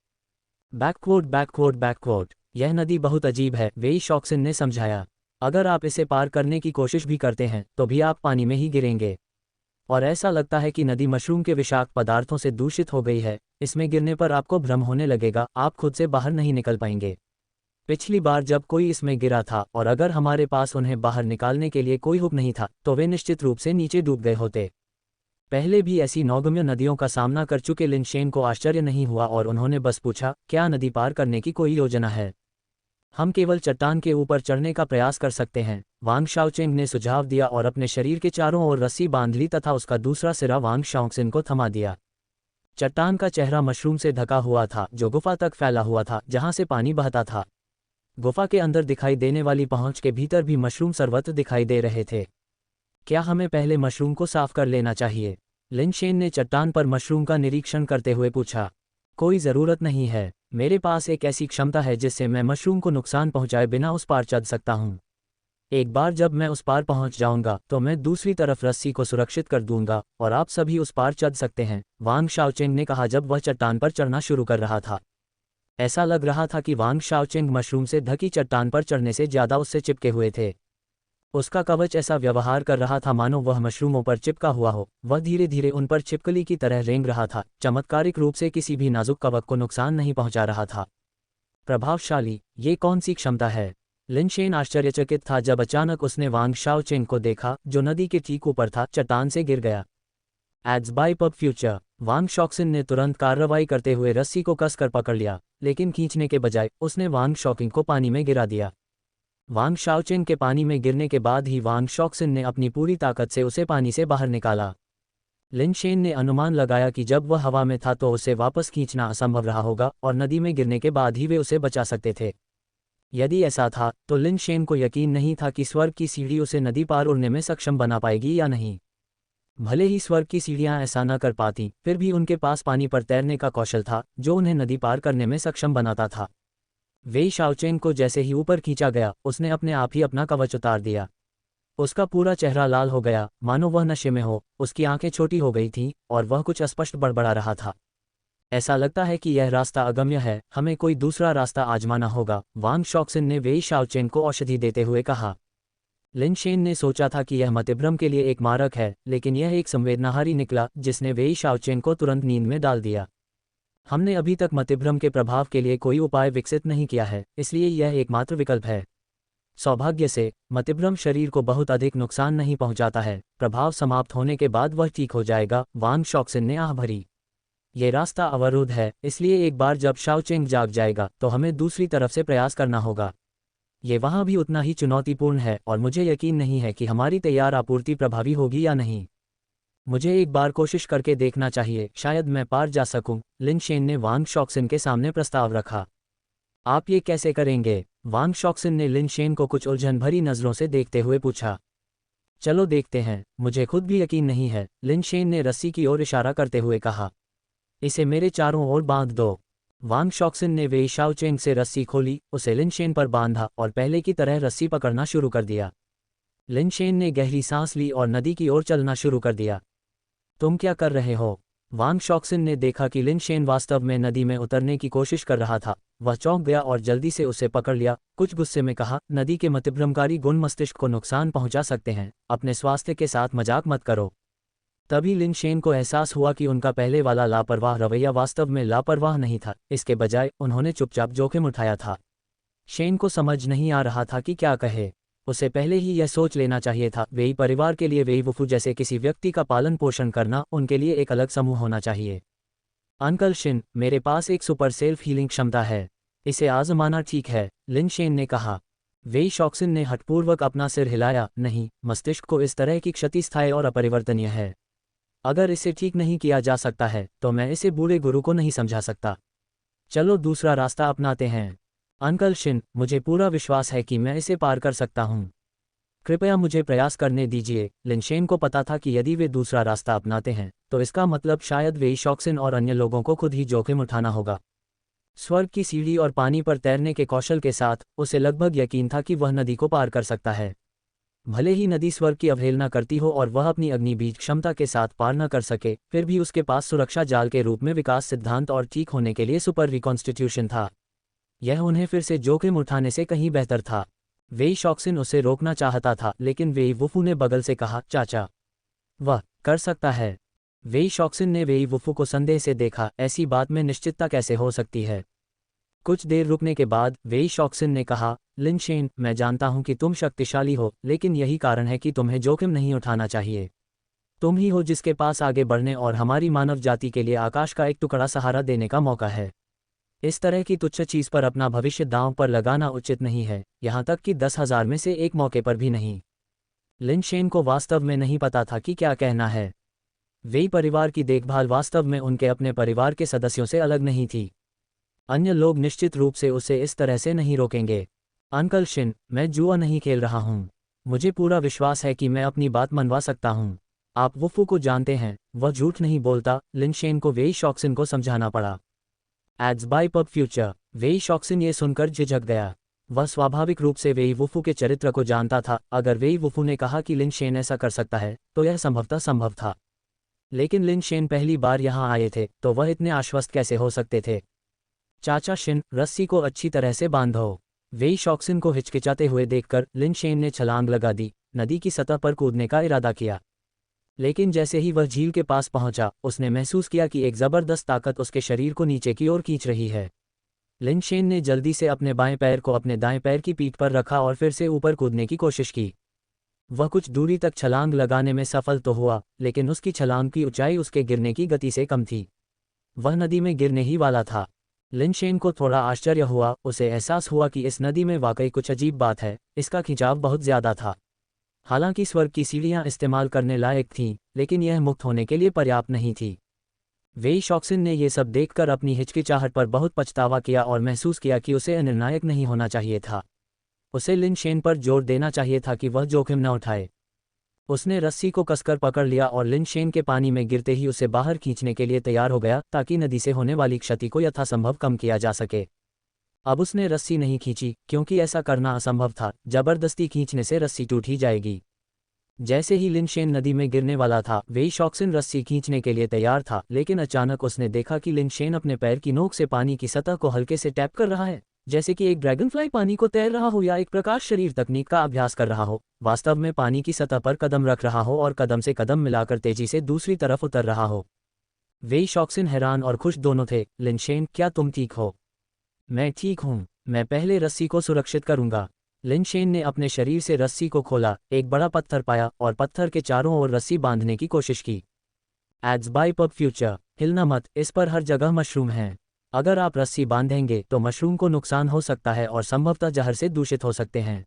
Speaker 1: बैकवर्ड बैकवर्ड बैकवर्ड, यह नदी बहुत अजीब है, वेई शॉक्सिन ने समझाया। अगर आप इसे पार करने की कोशिश भी करते हैं तो भी आप पानी में ही गिरेंगे। और ऐसा लगता है कि नदी मशरूम के विषाक्त पदार्थों से दूषित हो गई है, इसमें गिरने पर आपको भ्रम होने लगेगा, आप खुद से बाहर नहीं निकल पाएंगे। पिछली बार जब कोई इसमें गिरा था और अगर हमारे पास उन्हें बाहर निकालने के लिए कोई हुक नहीं था तो वे निश्चित रूप से नीचे डूब गए होते। पहले भी ऐसी नौगम्य नदियों का सामना कर चुके लिनशेन को आश्चर्य नहीं हुआ और उन्होंने बस पूछा, क्या नदी पार करने की कोई योजना है? हम केवल चट्टान के ऊपर चढ़ने का प्रयास कर सकते हैं, वांग शाओचेंग ने सुझाव दिया और अपने शरीर के चारों ओर रस्सी बांध ली तथा उसका दूसरा सिरा वांग शाओक्सिन को थमा दिया। चट्टान का चेहरा मशरूम से ढका हुआ था जो गुफा तक फैला हुआ था जहां से पानी बहता था। गुफा के अंदर दिखाई देने वाली पहुंच के भीतर भी मशरूम सर्वत्र दिखाई दे रहे थे। क्या हमें पहले मशरूम को साफ कर लेना चाहिए? लिनशेन ने चट्टान पर मशरूम का निरीक्षण करते हुए पूछा। कोई ज़रूरत नहीं है, मेरे पास एक ऐसी क्षमता है जिससे मैं मशरूम को नुकसान पहुंचाए बिना उस पार चढ़ सकता हूं। एक बार जब मैं उस पार पहुंच जाऊंगा तो मैं दूसरी तरफ रस्सी को सुरक्षित कर दूंगा और आप सभी उस पार चढ़ सकते हैं, वांग शाओचेंग ने कहा जब वह चट्टान पर चढ़ना शुरू कर रहा था। ऐसा लग रहा था कि वांग शाओचेंग मशरूम से ढकी चट्टान पर चढ़ने से ज्यादा उससे चिपके हुए थे। उसका कवच ऐसा व्यवहार कर रहा था मानो वह मशरूमों पर चिपका हुआ हो, वह धीरे धीरे उन पर छिपकली की तरह रेंग रहा था, चमत्कारिक रूप से किसी भी नाजुक कवच को नुकसान नहीं पहुंचा रहा था। प्रभावशाली, ये कौन सी क्षमता है? लिनशेन आश्चर्यचकित था जब अचानक उसने वांग शाओचेंग को देखा जो नदी के ठीक ऊपर था, चट्टान से गिर गया। एड्स बाय पब फ्यूचर, वांग शॉक्सिन ने तुरंत कार्रवाई करते हुए रस्सी को कसकर पकड़ लिया, लेकिन खींचने के बजाय उसने वांग शॉकिंग को पानी में गिरा दिया। वांग शाओचेंग के पानी में गिरने के बाद ही वांग शॉक्सिन ने अपनी पूरी ताकत से उसे पानी से बाहर निकाला। लिनशेन ने अनुमान लगाया कि जब वह हवा में था तो उसे वापस खींचना असंभव रहा होगा और नदी में गिरने के बाद ही वे उसे बचा सकते थे। यदि ऐसा था तो लिनशेन को यकीन नहीं था कि स्वर्ग की सीढ़ी उसे नदी पार उड़ने में सक्षम बना पाएगी या नहीं। भले ही स्वर्ग की सीढ़ियां ऐसा न कर पाती, फिर भी उनके पास पानी पर तैरने का कौशल था जो उन्हें नदी पार करने में सक्षम बनाता था। वेई शाओचेंग को जैसे ही ऊपर खींचा गया उसने अपने आप ही अपना कवच उतार दिया। उसका पूरा चेहरा लाल हो गया मानो वह नशे में हो, उसकी आंखें छोटी हो गई थीं और वह कुछ अस्पष्ट बड़बड़ा रहा था। ऐसा लगता है कि यह रास्ता अगम्य है, हमें कोई दूसरा रास्ता आजमाना होगा, वांग शॉक्सिन ने वेई शाओचेंग को औषधि देते हुए कहा। लिनशेन ने सोचा था कि यह मतिभ्रम के लिए एक मारक है, लेकिन यह एक संवेदनाहारी निकला जिसने वेई शाओचेंग को तुरंत नींद में डाल दिया। हमने अभी तक मतिभ्रम के प्रभाव के लिए कोई उपाय विकसित नहीं किया है, इसलिए यह एकमात्र विकल्प है। सौभाग्य से मतिभ्रम शरीर को बहुत अधिक नुकसान नहीं पहुंचाता है, प्रभाव समाप्त होने के बाद वह ठीक हो जाएगा, वांग शॉक्सिन ने आह भरी। ये रास्ता अवरुद्ध है, इसलिए एक बार जब शाओचेंग जाग जाएगा तो हमें दूसरी तरफ से प्रयास करना होगा। ये वहाँ भी उतना ही चुनौतीपूर्ण है और मुझे यकीन नहीं है कि हमारी तैयार आपूर्ति प्रभावी होगी या नहीं। मुझे एक बार कोशिश करके देखना चाहिए, शायद मैं पार जा सकूं, लिनशेन ने वांग शॉक्सिन के सामने प्रस्ताव रखा। आप ये कैसे करेंगे? वांग शॉक्सिन ने लिनशेन को कुछ उलझन भरी नज़रों से देखते हुए पूछा। चलो देखते हैं, मुझे खुद भी यकीन नहीं है, लिनशेन ने रस्सी की ओर इशारा करते हुए कहा। इसे मेरे चारों ओर बांध दो। वांग शॉक्सिन ने वेई शाओचेंग से रस्सी खोली, उसे लिनशेन पर बांधा और पहले की तरह रस्सी पकड़ना शुरू कर दिया। लिनशेन ने गहरी सांस ली और नदी की ओर चलना शुरू कर दिया। तुम क्या कर रहे हो? वांग शॉक्सिन ने देखा कि लिनशेन वास्तव में नदी में उतरने की कोशिश कर रहा था। वह चौंक गया और जल्दी से उसे पकड़ लिया, कुछ गुस्से में कहा, नदी के मतिभ्रमकारी गुण मस्तिष्क को नुकसान पहुंचा सकते हैं, अपने स्वास्थ्य के साथ मजाक मत करो। तभी लिनशेन को एहसास हुआ कि उनका पहले वाला लापरवाह रवैया वास्तव में लापरवाह नहीं था, इसके बजाय उन्होंने चुपचाप जोखिम उठाया था। शेन को समझ नहीं आ रहा था कि क्या कहे। उसे पहले ही यह सोच लेना चाहिए था, वेई परिवार के लिए वेई वुफू जैसे किसी व्यक्ति का पालन पोषण करना उनके लिए एक अलग समूह होना चाहिए। अंकल शिन, मेरे पास एक सुपर सेल्फ हीलिंग क्षमता है, इसे आजमाना ठीक है, लिनशेन ने कहा। वेई शॉक्सिन ने हठपूर्वक अपना सिर हिलाया, नहीं, मस्तिष्क को इस तरह की क्षति स्थायी और अपरिवर्तनीय है। अगर इसे ठीक नहीं किया जा सकता है तो मैं इसे बूढ़े गुरु को नहीं समझा सकता। चलो दूसरा रास्ता अपनाते हैं। अंकल शिन, मुझे पूरा विश्वास है कि मैं इसे पार कर सकता हूँ। कृपया मुझे प्रयास करने दीजिए। लिनशेन को पता था कि यदि वे दूसरा रास्ता अपनाते हैं तो इसका मतलब शायद वेई शॉक्सिन और अन्य लोगों को खुद ही जोखिम उठाना होगा। स्वर्ग की सीढ़ी और पानी पर तैरने के कौशल के साथ उसे लगभग यकीन था कि वह नदी को पार कर सकता है। भले ही नदी स्वर्ग की अवहेलना करती हो और वह अपनी अग्निबीज क्षमता के साथ पार न कर सके, फिर भी उसके पास सुरक्षा जाल के रूप में विकास सिद्धांत और ठीक होने के लिए सुपर रिकॉन्स्टिट्यूशन था। यह उन्हें फिर से जोखिम उठाने से कहीं बेहतर था। वेई शॉक्सिन उसे रोकना चाहता था, लेकिन वेई वुफू ने बगल से कहा, चाचा, वह कर सकता है। वेई शॉक्सिन ने वेई वुफू को संदेह से देखा, ऐसी बात में निश्चितता कैसे हो सकती है। कुछ देर रुकने के बाद वेई शॉक्सिन ने कहा, लिनशेन, मैं जानता हूं कि तुम शक्तिशाली हो, लेकिन यही कारण है कि तुम्हें जोखिम नहीं उठाना चाहिए। तुम ही हो जिसके पास आगे बढ़ने और हमारी मानव जाति के लिए आकाश का एक टुकड़ा सहारा देने का मौका है। इस तरह की तुच्छ चीज पर अपना भविष्य दांव पर लगाना उचित नहीं है, यहाँ तक कि 10,000 में से एक मौके पर भी नहीं। लिनशेन को वास्तव में नहीं पता था कि क्या कहना है। वेई परिवार की देखभाल वास्तव में उनके अपने परिवार के सदस्यों से अलग नहीं थी। अन्य लोग निश्चित रूप से उसे इस तरह से नहीं रोकेंगे। अंकल शिन, मैं जुआ नहीं खेल रहा हूँ। मुझे पूरा विश्वास है कि मैं अपनी बात मनवा सकता हूँ। आप वुफू को जानते हैं, वह झूठ नहीं बोलता। लिनशेन को वेई शॉक्सिन को समझाना पड़ा। Ads by pub future. Wei Shaoxin ये सुनकर झिझक गया। वह स्वाभाविक रूप से वेई वुफू के चरित्र को जानता था। अगर वेई वुफू ने कहा कि लिनशेन ऐसा कर सकता है, तो यह संभवतः संभव था। लेकिन लिनशेन पहली बार यहाँ आए थे, तो वह इतने आश्वस्त कैसे हो सकते थे। चाचा शिन, रस्सी को अच्छी तरह से बांधो। वेई शॉक्सिन को हिचकिचाते हुए देखकर लिनशेन ने छलांग लगा दी, नदी की सतह पर कूदने का इरादा किया। लेकिन जैसे ही वह झील के पास पहुंचा, उसने महसूस किया कि एक जबरदस्त ताकत उसके शरीर को नीचे की ओर खींच रही है। लिनशेन ने जल्दी से अपने बाएं पैर को अपने दाएं पैर की पीठ पर रखा और फिर से ऊपर कूदने की कोशिश की। वह कुछ दूरी तक छलांग लगाने में सफल तो हुआ, लेकिन उसकी छलांग की ऊंचाई उसके गिरने की गति से कम थी। वह नदी में गिरने ही वाला था। लिनशेन को थोड़ा आश्चर्य हुआ। उसे एहसास हुआ कि इस नदी में वाकई कुछ अजीब बात है, इसका खिंचाव बहुत ज्यादा था। हालांकि स्वर्ग की सीढ़ियां इस्तेमाल करने लायक थीं, लेकिन यह मुक्त होने के लिए पर्याप्त नहीं थी। वेई शॉक्सिन ने यह सब देखकर अपनी हिचकिचाहट पर बहुत पछतावा किया और महसूस किया कि उसे निर्णायक नहीं होना चाहिए था। उसे लिनशेन पर जोर देना चाहिए था कि वह जोखिम न उठाए। उसने रस्सी को कसकर पकड़ लिया और लिनशेन के पानी में गिरते ही उसे बाहर खींचने के लिए तैयार हो गया, ताकि नदी से होने वाली क्षति को यथासंभव कम किया जा सके। अब उसने रस्सी नहीं खींची, क्योंकि ऐसा करना असंभव था। जबरदस्ती खींचने से रस्सी टूट ही जाएगी। जैसे ही लिनशेन नदी में गिरने वाला था, वेई शॉक्सिन रस्सी खींचने के लिए तैयार था, लेकिन अचानक उसने देखा कि लिनशेन अपने पैर की नोक से पानी की सतह को हल्के से टैप कर रहा है, जैसे कि एक ड्रैगनफ्लाई पानी को तैर रहा हो या एक प्रकाश शरीर तकनीक का अभ्यास कर रहा हो। वास्तव में पानी की सतह पर कदम रख रहा हो और कदम से कदम मिलाकर तेजी से दूसरी तरफ उतर रहा हो। वेई शॉक्सिन हैरान और खुश दोनों थे। लिनशेन, क्या तुम ठीक हो? मैं ठीक हूँ, मैं पहले रस्सी को सुरक्षित करूंगा। लिनशेन ने अपने शरीर से रस्सी को खोला, एक बड़ा पत्थर पाया और पत्थर के चारों ओर रस्सी बांधने की कोशिश की। Ads by pub future. हिलना मत, इस पर हर जगह मशरूम हैं। अगर आप रस्सी बांधेंगे तो मशरूम को नुकसान हो सकता है और संभवतः जहर से दूषित हो सकते हैं।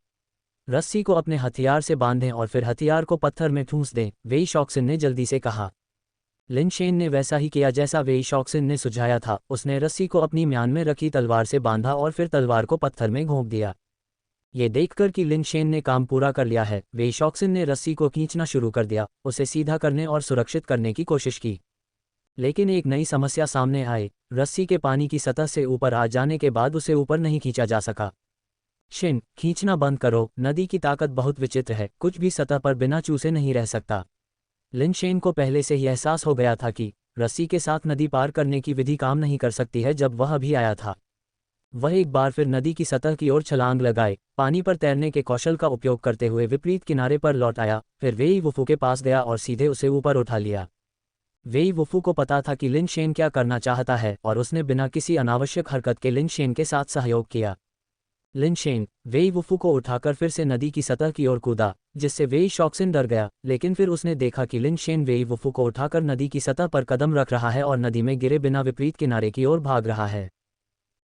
Speaker 1: रस्सी को अपने हथियार से बांधें और फिर हथियार को पत्थर में ठूंस दें, वेई शॉक्सिन ने जल्दी से कहा। लिनशेन ने वैसा ही किया जैसा वेई शॉक्सिन ने सुझाया था। उसने रस्सी को अपनी म्यान में रखी तलवार से बांधा और फिर तलवार को पत्थर में घोंप दिया। ये देखकर कि लिनशेन ने काम पूरा कर लिया है, वेई शॉक्सिन ने रस्सी को खींचना शुरू कर दिया, उसे सीधा करने और सुरक्षित करने की कोशिश की। लेकिन एक नई समस्या सामने आई। रस्सी के पानी की सतह से ऊपर आ जाने के बाद उसे ऊपर नहीं खींचा जा सका। शिन, खींचना बंद करो, नदी की ताकत बहुत विचित्र है, कुछ भी सतह पर बिना चूसे नहीं रह सकता। लिनशेन को पहले से ही एहसास हो गया था कि रस्सी के साथ नदी पार करने की विधि काम नहीं कर सकती है। जब वह अभी आया था, वह एक बार फिर नदी की सतह की ओर छलांग लगाए, पानी पर तैरने के कौशल का उपयोग करते हुए विपरीत किनारे पर लौट आया। फिर वेई वुफू के पास गया और सीधे उसे ऊपर उठा लिया। वेई वुफू को पता था कि लिनशेन क्या करना चाहता है और उसने बिना किसी अनावश्यक हरकत के लिनशेन के साथ सहयोग किया। लिनशेन, वेई वुफू को उठाकर फिर से नदी की सतह की ओर कूदा, जिससे वेई शॉक्सिन डर गया। लेकिन फिर उसने देखा कि लिनशेन वेई वुफू को उठाकर नदी की सतह पर कदम रख रहा है और नदी में गिरे बिना विपरीत किनारे की ओर भाग रहा है।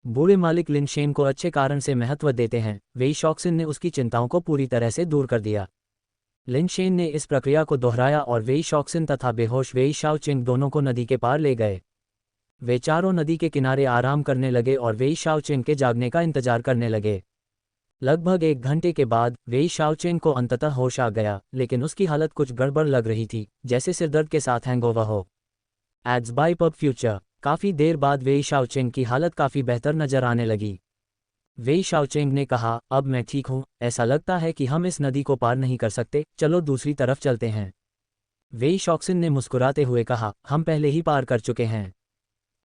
Speaker 1: बूढ़े मालिक लिनशेन को अच्छे कारण से महत्व देते हैं। वेई शॉक्सिन ने उसकी चिंताओं को पूरी तरह से दूर कर दिया। लिनशेन ने इस प्रक्रिया को दोहराया और वेई शॉक्सिन तथा बेहोश वेई शाओचिंग दोनों को नदी के पार ले गए। वे चारों नदी के किनारे आराम करने लगे और वेई शाओचिंग के जागने का इंतजार करने लगे। लगभग 1 घंटे के बाद वेई शाओचिंग को अंततः होश आ गया, लेकिन उसकी हालत कुछ गड़बड़ लग रही थी, जैसे सिरदर्द के साथ हैंगओवर हो। Ads by pub future. काफी देर बाद वेई शाओचिंग की हालत काफी बेहतर नजर आने लगी। वेई शाओचेंग ने कहा, अब मैं ठीक हूँ, ऐसा लगता है कि हम इस नदी को पार नहीं कर सकते, चलो दूसरी तरफ चलते हैं। वेई शॉक्सिन ने मुस्कुराते हुए कहा, हम पहले ही पार कर चुके हैं।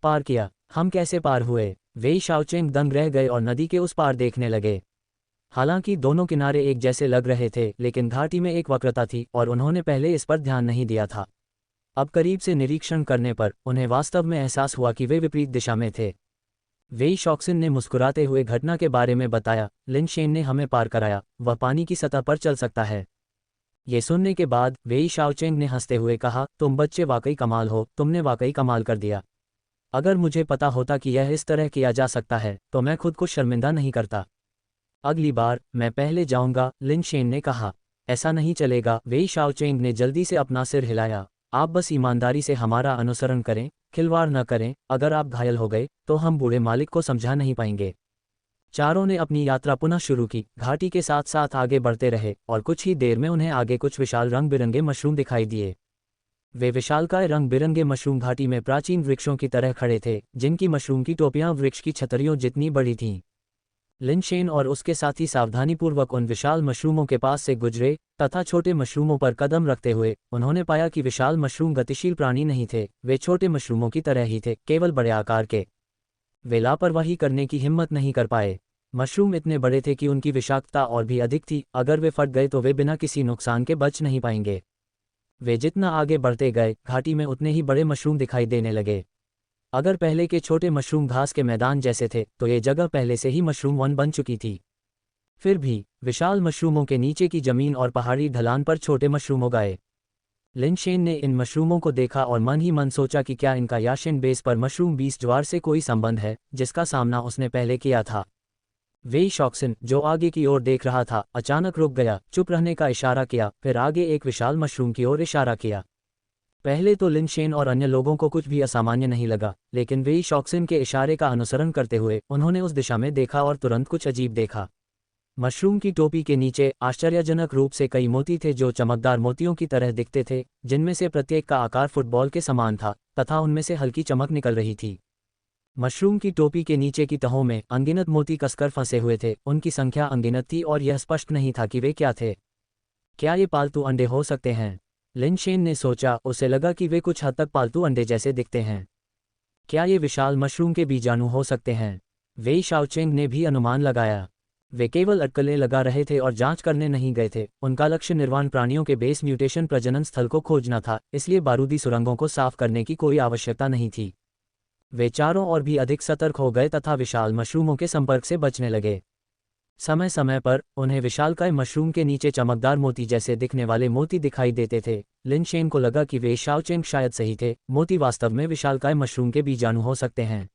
Speaker 1: पार किया? हम कैसे पार हुए? वेई शाओचेंग दंग रह गए और नदी के उस पार देखने लगे। हालांकि दोनों किनारे एक जैसे लग रहे थे, लेकिन घाटी में एक वक्रता थी और उन्होंने पहले इस पर ध्यान नहीं दिया था। अब करीब से निरीक्षण करने पर उन्हें वास्तव में एहसास हुआ कि वे विपरीत दिशा में थे। वेई शॉक्सिन ने मुस्कुराते हुए घटना के बारे में बताया, लिन शेन ने हमें पार कराया, वह पानी की सतह पर चल सकता है। ये सुनने के बाद वेई शाओचेंग ने हंसते हुए कहा, तुम बच्चे वाकई कमाल हो, तुमने वाकई कमाल कर दिया। अगर मुझे पता होता कि यह इस तरह किया जा सकता है तो मैं खुद को शर्मिंदा नहीं करता। अगली बार मैं पहले जाऊंगा, लिन शेन ने कहा। ऐसा नहीं चलेगा, वेई शाओचेंग ने जल्दी से अपना सिर हिलाया। आप बस ईमानदारी से हमारा अनुसरण करें, खिलवाड़ न करें, अगर आप घायल हो गए तो हम बूढ़े मालिक को समझा नहीं पाएंगे। चारों ने अपनी यात्रा पुनः शुरू की, घाटी के साथ साथ आगे बढ़ते रहे और कुछ ही देर में उन्हें आगे कुछ विशाल रंग बिरंगे मशरूम दिखाई दिए। वे विशालकाय रंग बिरंगे मशरूम घाटी में प्राचीन वृक्षों की तरह खड़े थे, जिनकी मशरूम की टोपियां वृक्ष की छतरियों जितनी बड़ी थीं। लिन शेन और उसके साथी सावधानीपूर्वक उन विशाल मशरूमों के पास से गुजरे तथा छोटे मशरूमों पर कदम रखते हुए उन्होंने पाया कि विशाल मशरूम गतिशील प्राणी नहीं थे, वे छोटे मशरूमों की तरह ही थे, केवल बड़े आकार के। वे लापरवाही करने की हिम्मत नहीं कर पाए। मशरूम इतने बड़े थे कि उनकी विषाक्तता और भी अधिक थी, अगर वे फट गए तो वे बिना किसी नुकसान के बच नहीं पाएंगे। वे जितना आगे बढ़ते गए, घाटी में उतने ही बड़े मशरूम दिखाई देने लगे। अगर पहले के छोटे मशरूम घास के मैदान जैसे थे तो ये जगह पहले से ही मशरूम वन बन चुकी थी। फिर भी विशाल मशरूमों के नीचे की जमीन और पहाड़ी ढलान पर छोटे मशरूम उगाए। लिन शेन ने इन मशरूमों को देखा और मन ही मन सोचा कि क्या इनका याशिन बेस पर मशरूम बीस ज्वार से कोई संबंध है, जिसका सामना उसने पहले किया था। वेई शॉक्सिन, जो आगे की ओर देख रहा था, अचानक रुक गया, चुप रहने का इशारा किया, फिर आगे एक विशाल मशरूम की ओर इशारा किया। पहले तो लिन शेन और अन्य लोगों को कुछ भी असामान्य नहीं लगा, लेकिन वेई शॉक्सिन के इशारे का अनुसरण करते हुए उन्होंने उस दिशा में देखा और तुरंत कुछ अजीब देखा। मशरूम की टोपी के नीचे आश्चर्यजनक रूप से कई मोती थे जो चमकदार मोतियों की तरह दिखते थे, जिनमें से प्रत्येक का आकार फुटबॉल के समान था तथा उनमें से हल्की चमक निकल रही थी। मशरूम की टोपी के नीचे की तहों में अनगिनत मोती कसकर फंसे हुए थे, उनकी संख्या अनगिनत थी और यह स्पष्ट नहीं था कि वे क्या थे। क्या ये पालतू अंडे हो सकते हैं? लिन शेन ने सोचा, उसे लगा कि वे कुछ हद तक पालतू अंडे जैसे दिखते हैं। क्या ये विशाल मशरूम के बीजाणु हो सकते हैं? वेई शाओचेंग ने भी अनुमान लगाया। वे केवल अटकलें लगा रहे थे और जांच करने नहीं गए थे, उनका लक्ष्य निर्वाण प्राणियों के बेस म्यूटेशन प्रजनन स्थल को खोजना था, इसलिए बारूदी सुरंगों को साफ करने की कोई आवश्यकता नहीं थी। वे चारों और भी अधिक सतर्क हो गए तथा विशाल मशरूमों के संपर्क से बचने लगे। समय समय पर उन्हें विशालकाय मशरूम के नीचे चमकदार मोती जैसे दिखने वाले मोती दिखाई देते थे। लिन शेन को लगा कि वे शाओचेंग शायद सही थे, मोती वास्तव में विशालकाय मशरूम के बीजाणु हो सकते हैं।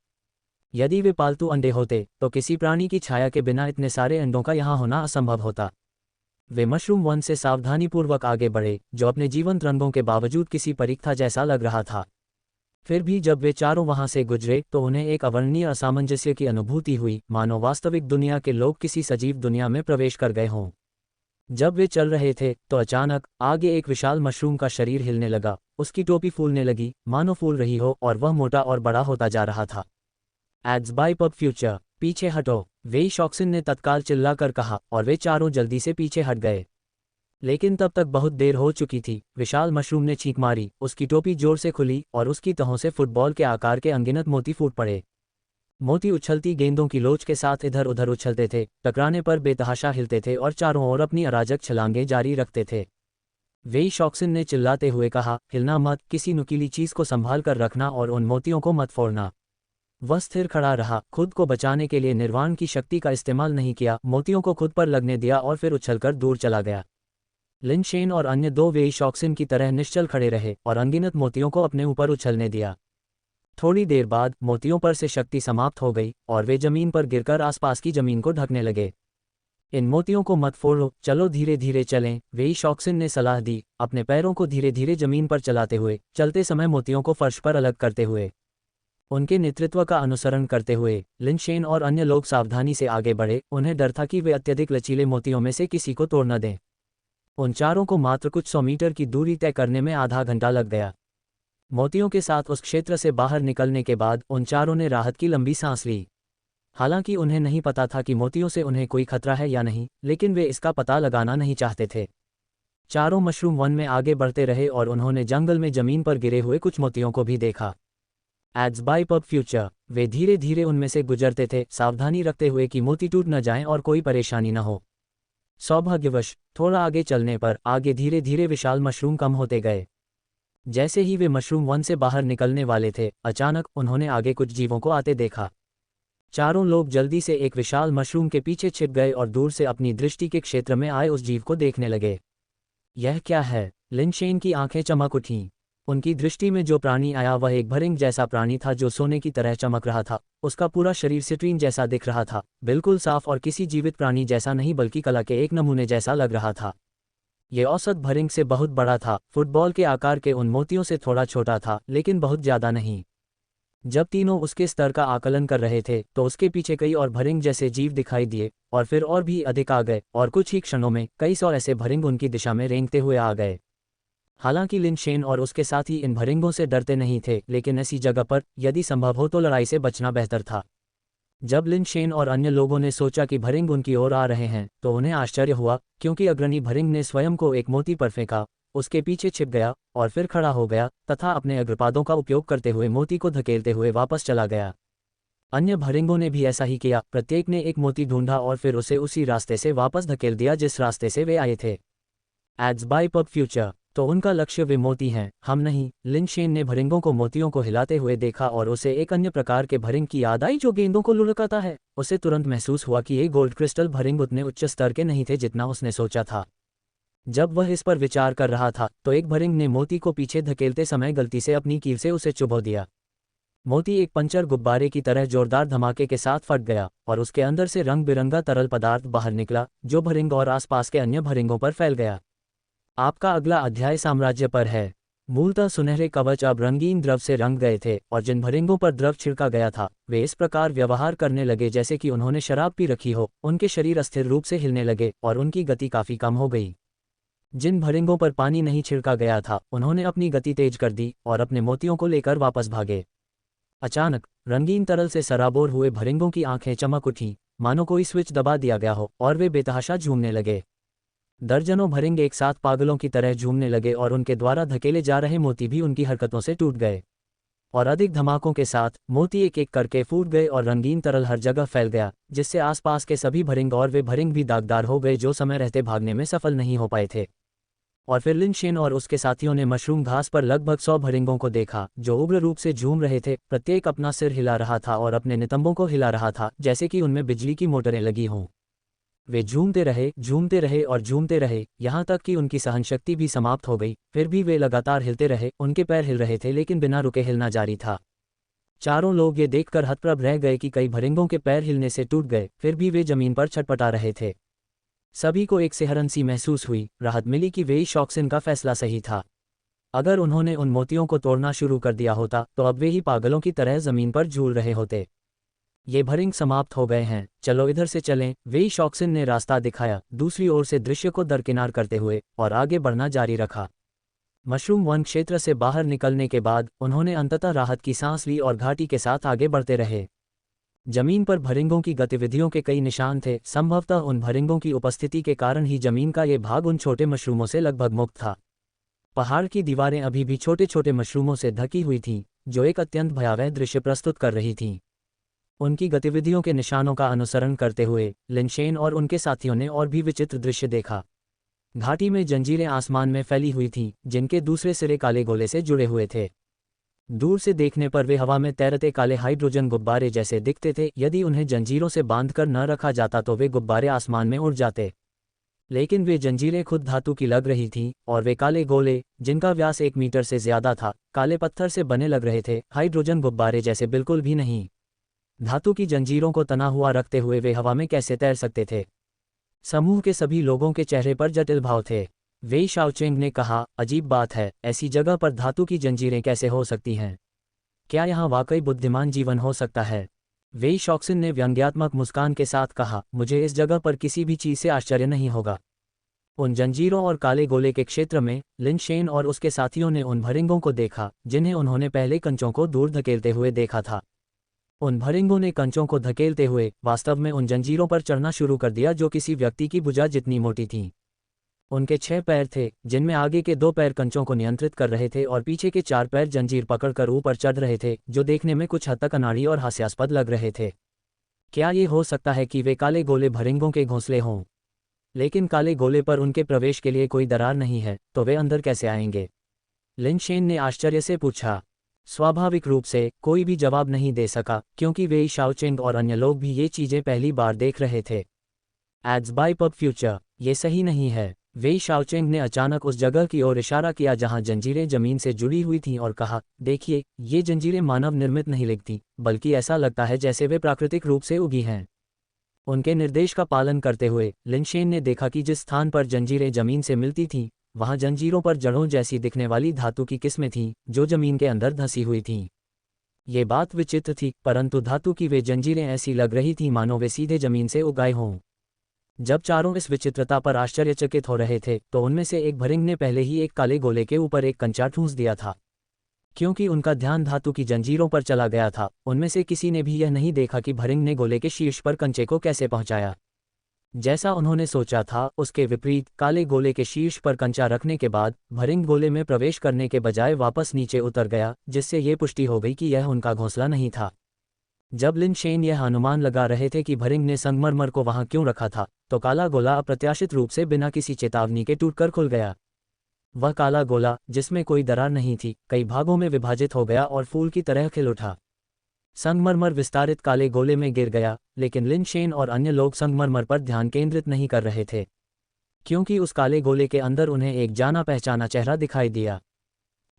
Speaker 1: यदि वे पालतू अंडे होते तो किसी प्राणी की छाया के बिना इतने सारे अंडों का यहाँ होना असंभव होता। वे मशरूम वन से सावधानीपूर्वक आगे बढ़े, जो अपने जीवंत रंगों के बावजूद किसी परीक्षा जैसा लग रहा था। फिर भी जब वे चारों वहां से गुजरे तो उन्हें एक अवर्णनीय असामंजस्य की अनुभूति हुई, मानो वास्तविक दुनिया के लोग किसी सजीव दुनिया में प्रवेश कर गए हों। जब वे चल रहे थे तो अचानक आगे एक विशाल मशरूम का शरीर हिलने लगा, उसकी टोपी फूलने लगी, मानो फूल रही हो, और वह मोटा और बड़ा होता जा रहा था। एड्स बाय पब फ्यूचर, पीछे हटो, वेई शॉक्सिन ने तत्काल चिल्लाकर कहा और वे चारों जल्दी से पीछे हट गए। लेकिन तब तक बहुत देर हो चुकी थी। विशाल मशरूम ने छींक मारी, उसकी टोपी जोर से खुली और उसकी तहों से फुटबॉल के आकार के अनगिनत मोती फूट पड़े। मोती उछलती गेंदों की लोच के साथ इधर उधर उछलते थे, टकराने पर बेतहाशा हिलते थे और चारों ओर अपनी अराजक छलांगें जारी रखते थे। वेई शॉक्सिन ने चिल्लाते हुए कहा, हिलना मत, किसी नुकीली चीज को संभाल कर रखना और उन मोतियों को मत फोड़ना। वह स्थिर खड़ा रहा, खुद को बचाने के लिए निर्वाण की शक्ति का इस्तेमाल नहीं किया, मोतियों को खुद पर लगने दिया और फिर उछलकर दूर चला गया। लिन शेन और अन्य दो वेई शॉक्सिन की तरह निश्चल खड़े रहे और अनगिनत मोतियों को अपने ऊपर उछलने दिया। थोड़ी देर बाद मोतियों पर से शक्ति समाप्त हो गई और वे जमीन पर गिरकर आसपास की जमीन को ढकने लगे। इन मोतियों को मत फोड़ो, चलो धीरे धीरे चलें, वेई शॉक्सिन ने सलाह दी, अपने पैरों को धीरे धीरे जमीन पर चलाते हुए, चलते समय मोतियों को फर्श पर अलग करते हुए। उनके नेतृत्व का अनुसरण करते हुए लिन शेन और अन्य लोग सावधानी से आगे बढ़े, उन्हें डर था कि वे अत्यधिक लचीले मोतियों में से किसी को तोड़ न दें। उन चारों को मात्र कुछ 100 मीटर की दूरी तय करने में आधा घंटा लग गया। मोतियों के साथ उस क्षेत्र से बाहर निकलने के बाद उन चारों ने राहत की लंबी सांस ली। हालांकि उन्हें नहीं पता था कि मोतियों से उन्हें कोई खतरा है या नहीं, लेकिन वे इसका पता लगाना नहीं चाहते थे। चारों मशरूम वन में आगे बढ़ते रहे और उन्होंने जंगल में जमीन पर गिरे हुए कुछ मोतियों को भी देखा। एड्स बाय पब फ्यूचर, वे धीरे धीरे उनमें से गुजरते थे, सावधानी रखते हुए कि मोती टूट न जाएं और कोई परेशानी न हो। सौभाग्यवश थोड़ा आगे चलने पर आगे धीरे धीरे विशाल मशरूम कम होते गए। जैसे ही वे मशरूम वन से बाहर निकलने वाले थे, अचानक उन्होंने आगे कुछ जीवों को आते देखा। चारों लोग जल्दी से एक विशाल मशरूम के पीछे छिप गए और दूर से अपनी दृष्टि के क्षेत्र में आए उस जीव को देखने लगे। यह क्या है? लिनशेन की आंखें चमक उठीं। उनकी दृष्टि में जो प्राणी आया वह एक भरिंग जैसा प्राणी था जो सोने की तरह चमक रहा था। उसका पूरा शरीर सिट्रीन जैसा दिख रहा था, बिल्कुल साफ और किसी जीवित प्राणी जैसा नहीं बल्कि कला के एक नमूने जैसा लग रहा था। ये औसत भरिंग से बहुत बड़ा था, फुटबॉल के आकार के उन मोतियों से थोड़ा छोटा था, लेकिन बहुत ज्यादा नहीं। जब तीनों उसके स्तर का आकलन कर रहे थे तो उसके पीछे कई और भरिंग जैसे जीव दिखाई दिए, और फिर और भी अधिक आ गए, और कुछ ही क्षणों में कई सौ ऐसे भरिंग उनकी दिशा में रेंगते हुए आ गए। हालांकि लिनशेन और उसके साथी इन भरिंगों से डरते नहीं थे, लेकिन ऐसी जगह पर यदि संभव हो तो लड़ाई से बचना बेहतर था। जब लिनशेन और अन्य लोगों ने सोचा कि भरिंग उनकी ओर आ रहे हैं तो उन्हें आश्चर्य हुआ, क्योंकि अग्रणी भरिंग ने स्वयं को एक मोती पर फेंका, उसके पीछे छिप गया और फिर खड़ा हो गया तथा अपने अग्रपादों का उपयोग करते हुए मोती को धकेलते हुए वापस चला गया। अन्य भरिंगों ने भी ऐसा ही किया, प्रत्येक ने एक मोती ढूंढा और फिर उसे उसी रास्ते से वापस धकेल दिया जिस रास्ते से वे आए थे। एड्स बाय पब फ्यूचर, तो उनका लक्ष्य वे मोती हैं, हम नहीं। लिनशेन ने भरिंगों को मोतियों को हिलाते हुए देखा और उसे एक अन्य प्रकार के भरिंग की याद आई जो गेंदों को लुढ़काता है। उसे तुरंत महसूस हुआ कि ये गोल्ड क्रिस्टल भरिंग उतने उच्च स्तर के नहीं थे जितना उसने सोचा था। जब वह इस पर विचार कर रहा था तो एक भरिंग ने मोती को पीछे धकेलते समय गलती से अपनी कील से उसे चुभो दिया। मोती एक पंचर गुब्बारे की तरह जोरदार धमाके के साथ फट गया और उसके अंदर से रंग बिरंगा तरल पदार्थ बाहर निकला जो भरिंग और आसपास के अन्य भरिंगों पर फैल गया। आपका अगला अध्याय साम्राज्य पर है। मूलतः सुनहरे कवच अब रंगीन द्रव से रंग गए थे और जिन भरिंगों पर द्रव छिड़का गया था वे इस प्रकार व्यवहार करने लगे जैसे कि उन्होंने शराब पी रखी हो। उनके शरीर अस्थिर रूप से हिलने लगे और उनकी गति काफी कम हो गई। जिन भरिंगों पर पानी नहीं छिड़का गया था उन्होंने अपनी गति तेज कर दी और अपने मोतियों को लेकर वापस भागे। अचानक रंगीन तरल से सराबोर हुए भरिंगों की आंखें चमक उठीं, मानो कोई स्विच दबा दिया गया हो, और वे बेतहाशा झूमने लगे। दर्जनों भरिंग एक साथ पागलों की तरह झूमने लगे और उनके द्वारा धकेले जा रहे मोती भी उनकी हरकतों से टूट गए। और अधिक धमाकों के साथ मोती एक एक करके फूट गए और रंगीन तरल हर जगह फैल गया, जिससे आसपास के सभी भरिंग और वे भरिंग भी दागदार हो गए जो समय रहते भागने में सफल नहीं हो पाए थे। और फिर लिनशेन और उसके साथियों ने मशरूम घास पर लगभग 100 भरिंगों को देखा जो उग्र रूप से झूम रहे थे। प्रत्येक अपना सिर हिला रहा था और अपने नितंबों को हिला रहा था जैसे कि उनमें बिजली की मोटरें लगी हों। वे झूमते रहे और झूमते रहे, यहाँ तक कि उनकी सहनशक्ति भी समाप्त हो गई। फिर भी वे लगातार हिलते रहे, उनके पैर हिल रहे थे लेकिन बिना रुके हिलना जारी था। चारों लोग ये देखकर हतप्रभ रह गए कि कई भरिंगों के पैर हिलने से टूट गए, फिर भी वे जमीन पर छटपटा रहे थे। सभी को एक सिहरन सी महसूस हुई, राहत मिली कि वेई शॉक्सिन का फैसला सही था। अगर उन्होंने उन मोतियों को तोड़ना शुरू कर दिया होता तो अब वे ही पागलों की तरह जमीन पर झूल रहे होते। ये भरिंग समाप्त हो गए हैं, चलो इधर से चलें। वेई शॉक्सिन ने रास्ता दिखाया, दूसरी ओर से दृश्य को दरकिनार करते हुए, और आगे बढ़ना जारी रखा। मशरूम वन क्षेत्र से बाहर निकलने के बाद उन्होंने अंततः राहत की सांस ली और घाटी के साथ आगे बढ़ते रहे। जमीन पर भरिंगों की गतिविधियों के कई निशान थे, संभवतः उन भरिंगों की उपस्थिति के कारण ही जमीन का ये भाग उन छोटे मशरूमों से लगभग मुक्त था। पहाड़ की दीवारें अभी भी छोटे छोटे मशरूमों से ढकी हुई थीं, जो एक अत्यंत भयावह दृश्य प्रस्तुत कर रही थीं। उनकी गतिविधियों के निशानों का अनुसरण करते हुए लिनशेन और उनके साथियों ने और भी विचित्र दृश्य देखा। घाटी में जंजीरें आसमान में फैली हुई थीं, जिनके दूसरे सिरे काले गोले से जुड़े हुए थे। दूर से देखने पर वे हवा में तैरते काले हाइड्रोजन गुब्बारे जैसे दिखते थे। यदि उन्हें जंजीरों से बांधकर न रखा जाता तो वे गुब्बारे आसमान में उड़ जाते, लेकिन वे जंजीरें खुद धातु की लग रही थीं, और वे काले गोले, जिनका व्यास 1 मीटर से ज्यादा था, काले पत्थर से बने लग रहे थे, हाइड्रोजन गुब्बारे जैसे बिल्कुल भी नहीं। धातु की जंजीरों को तना हुआ रखते हुए वे हवा में कैसे तैर सकते थे? समूह के सभी लोगों के चेहरे पर जटिल भाव थे। वेई शाओचेंग ने कहा, अजीब बात है, ऐसी जगह पर धातु की जंजीरें कैसे हो सकती हैं? क्या यहाँ वाकई बुद्धिमान जीवन हो सकता है? वेई शॉक्सिन ने व्यंग्यात्मक मुस्कान के साथ कहा, मुझे इस जगह पर किसी भी चीज से आश्चर्य नहीं होगा। उन जंजीरों और काले गोले के क्षेत्र में लिनशेन और उसके साथियों ने उन भरिंगों को देखा जिन्हें उन्होंने पहले कंचों को दूर धकेलते हुए देखा था। उन भरिंगों ने कंचों को धकेलते हुए वास्तव में उन जंजीरों पर चढ़ना शुरू कर दिया जो किसी व्यक्ति की भुजा जितनी मोटी थीं। उनके 6 पैर थे, जिनमें आगे के 2 पैर कंचों को नियंत्रित कर रहे थे और पीछे के 4 पैर जंजीर पकड़कर ऊपर चढ़ रहे थे, जो देखने में कुछ हद तक अनाड़ी और हास्यास्पद लग रहे थे। क्या ये हो सकता है कि वे काले गोले भरिंगों के घोंसले हों? लेकिन काले गोले पर उनके प्रवेश के लिए कोई दरार नहीं है, तो वे अंदर कैसे आएंगे? लिन शेन ने आश्चर्य से पूछा। स्वाभाविक रूप से कोई भी जवाब नहीं दे सका, क्योंकि वेई शाओचेंग और अन्य लोग भी ये चीजें पहली बार देख रहे थे। एड्स बाय पब फ्यूचर, ये सही नहीं है। वेई शाओचेंग ने अचानक उस जगह की ओर इशारा किया जहां जंजीरें जमीन से जुड़ी हुई थीं और कहा, देखिए, ये जंजीरें मानव निर्मित नहीं लगती, बल्कि ऐसा लगता है जैसे वे प्राकृतिक रूप से उगी हैं। उनके निर्देश का पालन करते हुए लिन शेन ने देखा कि जिस स्थान पर जंजीरें जमीन से मिलती थीं, वहां जंजीरों पर जड़ों जैसी दिखने वाली धातु की किस्में थीं, जो जमीन के अंदर धंसी हुई थीं। ये बात विचित्र थी, परंतु धातु की वे जंजीरें ऐसी लग रही थीं मानो वे सीधे जमीन से उगाए हों। जब चारों इस विचित्रता पर आश्चर्यचकित हो रहे थे, तो उनमें से एक भरिंग ने पहले ही एक काले गोले के ऊपर एक कंचा ठूंस दिया था। क्योंकि उनका ध्यान धातु की जंजीरों पर चला गया था, उनमें से किसी ने भी यह नहीं देखा कि भरिंग ने गोले के शीर्ष पर कंचे को कैसे पहुंचाया। जैसा उन्होंने सोचा था, उसके विपरीत काले गोले के शीर्ष पर कंचा रखने के बाद भरिंग गोले में प्रवेश करने के बजाय वापस नीचे उतर गया, जिससे ये पुष्टि हो गई कि यह उनका घोंसला नहीं था। जब लिन शेन यह अनुमान लगा रहे थे कि भरिंग ने संगमरमर को वहां क्यों रखा था, तो काला गोला अप्रत्याशित रूप से बिना किसी चेतावनी के टूटकर खुल गया। वह काला गोला, जिसमें कोई दरार नहीं थी, कई भागों में विभाजित हो गया और फूल की तरह खिल उठा। संगमरमर विस्तारित काले गोले में गिर गया, लेकिन लिन शेन और अन्य लोग संगमरमर पर ध्यान केंद्रित नहीं कर रहे थे, क्योंकि उस काले गोले के अंदर उन्हें एक जाना पहचाना चेहरा दिखाई दिया।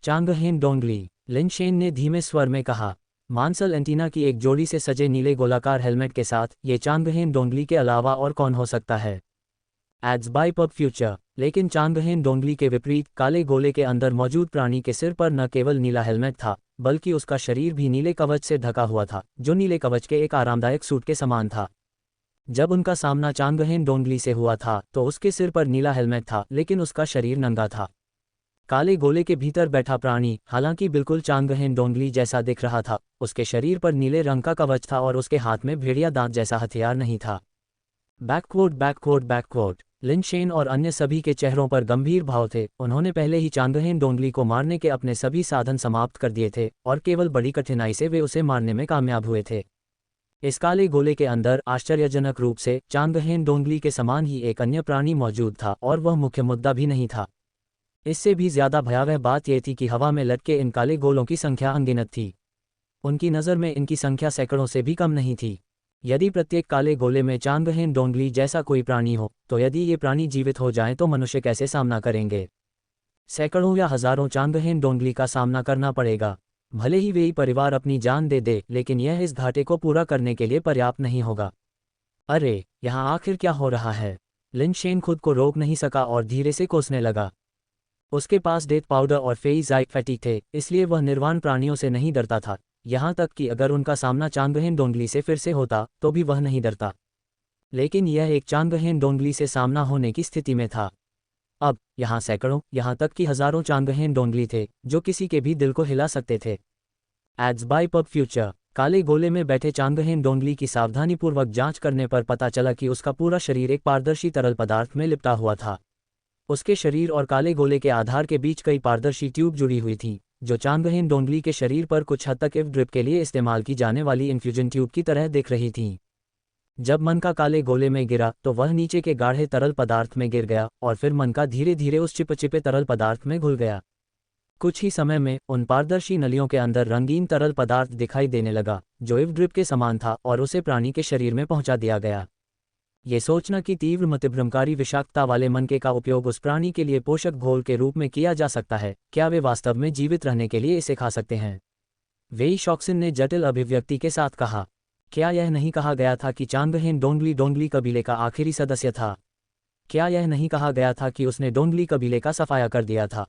Speaker 1: चांगहेन डोंगली, लिन शेन ने धीमे स्वर में कहा। मांसल एंटीना की एक जोड़ी से सजे नीले गोलाकार हेलमेट के साथ ये चांगहेन डोंगली के अलावा और कौन हो सकता है? Ads by pub future. लेकिन चांगहेन डोंगली के विपरीत काले गोले के अंदर मौजूद प्राणी के सिर पर न केवल नीला हेलमेट था, बल्कि उसका शरीर भी नीले कवच से ढका हुआ था, जो नीले कवच के एक आरामदायक सूट के समान था। जब उनका सामना चांगहेन डोंगली से हुआ था, तो उसके सिर पर नीला हेलमेट था, लेकिन उसका शरीर नंगा था। काले गोले के भीतर बैठा प्राणी, हालांकि बिल्कुल चांगहेन डोंगली जैसा दिख रहा था, उसके शरीर पर नीले रंग का कवच था और उसके हाथ में भेड़िया दांत जैसा हथियार नहीं था। Backward backward backward. Lin Shen और अन्य सभी के चेहरों पर गंभीर भाव थे। उन्होंने पहले ही चांगहेन डोंगली को मारने के अपने सभी साधन समाप्त कर दिए थे, और केवल बड़ी कठिनाई से वे उसे मारने में कामयाब हुए थे। इस काले गोले के अंदर आश्चर्यजनक रूप से चांगहेन डोंगली के समान ही एक अन्य प्राणी मौजूद था, और वह मुख्य मुद्दा भी नहीं था। इससे भी ज्यादा भयावह बात यह थी कि हवा में लटके इन काले गोलों की संख्या अनगिनत थी। उनकी नज़र में इनकी संख्या सैकड़ों से भी कम नहीं थी। यदि प्रत्येक काले गोले में चांगहेन डोंगली जैसा कोई प्राणी हो, तो यदि ये प्राणी जीवित हो जाएं तो मनुष्य कैसे सामना करेंगे? सैकड़ों या हजारों चांगहेन डोंगली का सामना करना पड़ेगा। भले ही वे परिवार अपनी जान दे दे, लेकिन यह इस घाटे को पूरा करने के लिए पर्याप्त नहीं होगा। अरे, यहाँ आखिर क्या हो रहा है? लिन शेन खुद को रोक नहीं सका और धीरे से कोसने लगा। उसके पास डेथ पाउडर और फेइज फैटिक थे, इसलिए वह निर्वाण प्राणियों से नहीं डरता था। यहाँ तक कि अगर उनका सामना चांगहेन डोंगली से फिर से होता, तो भी वह नहीं डरता। लेकिन यह एक चांगहेन डोंगली से सामना होने की स्थिति में था। अब यहाँ सैकड़ों, यहाँ तक कि हजारों चांगहेन डोंगली थे, जो किसी के भी दिल को हिला सकते थे। Ads by pub future. काले गोले में बैठे चांगहेन डोंगली की सावधानीपूर्वक जांच करने पर पता चला कि उसका पूरा शरीर एक पारदर्शी तरल पदार्थ में लिपटा हुआ था। उसके शरीर और काले गोले के आधार के बीच कई पारदर्शी ट्यूब जुड़ी हुई थीं, जो चांगहेन डोंगली के शरीर पर कुछ हद तक इव ड्रिप के लिए इस्तेमाल की जाने वाली इन्फ्यूजन ट्यूब की तरह दिख रही थीं। जब मनका काले गोले में गिरा, तो वह नीचे के गाढ़े तरल पदार्थ में गिर गया, और फिर मनका धीरे धीरे उस चिपचिपे तरल पदार्थ में घुल गया। कुछ ही समय में उन पारदर्शी नलियों के अंदर रंगीन तरल पदार्थ दिखाई देने लगा, जो इव ड्रिप के समान था, और उसे प्राणी के शरीर में पहुंचा दिया गया। ये सोचना कि तीव्र मतिभ्रमकारी विषाक्तता वाले मनके का उपयोग उस प्राणी के लिए पोषक घोल के रूप में किया जा सकता है, क्या वे वास्तव में जीवित रहने के लिए इसे खा सकते हैं? वेई शॉक्सिन ने जटिल अभिव्यक्ति के साथ कहा। क्या यह नहीं कहा गया था कि चांगहेन डोंगली डोंगली कबीले का आखिरी सदस्य था? क्या यह नहीं कहा गया था कि उसने डोंगली कबीले का सफाया कर दिया था?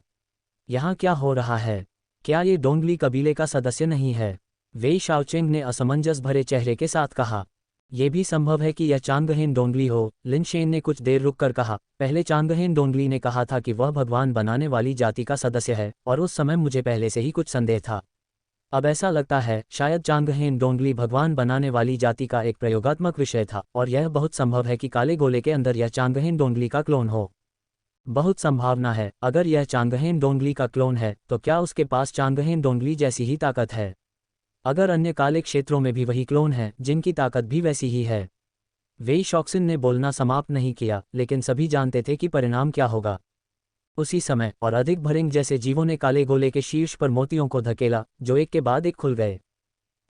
Speaker 1: यहाँ क्या हो रहा है? क्या ये डोंगली कबीले का सदस्य नहीं है? वेई शाओचेंग ने असमंजस भरे चेहरे के साथ कहा। यह भी संभव है कि यह चांगहेन डोंगली हो, लिन शेन ने कुछ देर रुककर कहा। पहले चांगहेन डोंगली ने कहा था कि वह भगवान बनाने वाली जाति का सदस्य है, और उस समय मुझे पहले से ही कुछ संदेह था। अब ऐसा लगता है शायद चांगहेन डोंगली भगवान बनाने वाली जाति का एक प्रयोगात्मक विषय था और यह बहुत संभव है कि काले गोले के अंदर यह चांगहेन डोंगली का क्लोन हो। बहुत संभावना है अगर यह चांगहेन डोंगली का क्लोन है तो क्या उसके पास चांगहेन डोंगली जैसी ही ताकत है। अगर अन्य काले क्षेत्रों में भी वही क्लोन है जिनकी ताकत भी वैसी ही है। वेई शॉक्सिन ने बोलना समाप्त नहीं किया, लेकिन सभी जानते थे कि परिणाम क्या होगा। उसी समय और अधिक भरिंग जैसे जीवों ने काले गोले के शीर्ष पर मोतियों को धकेला, जो एक के बाद एक खुल गए।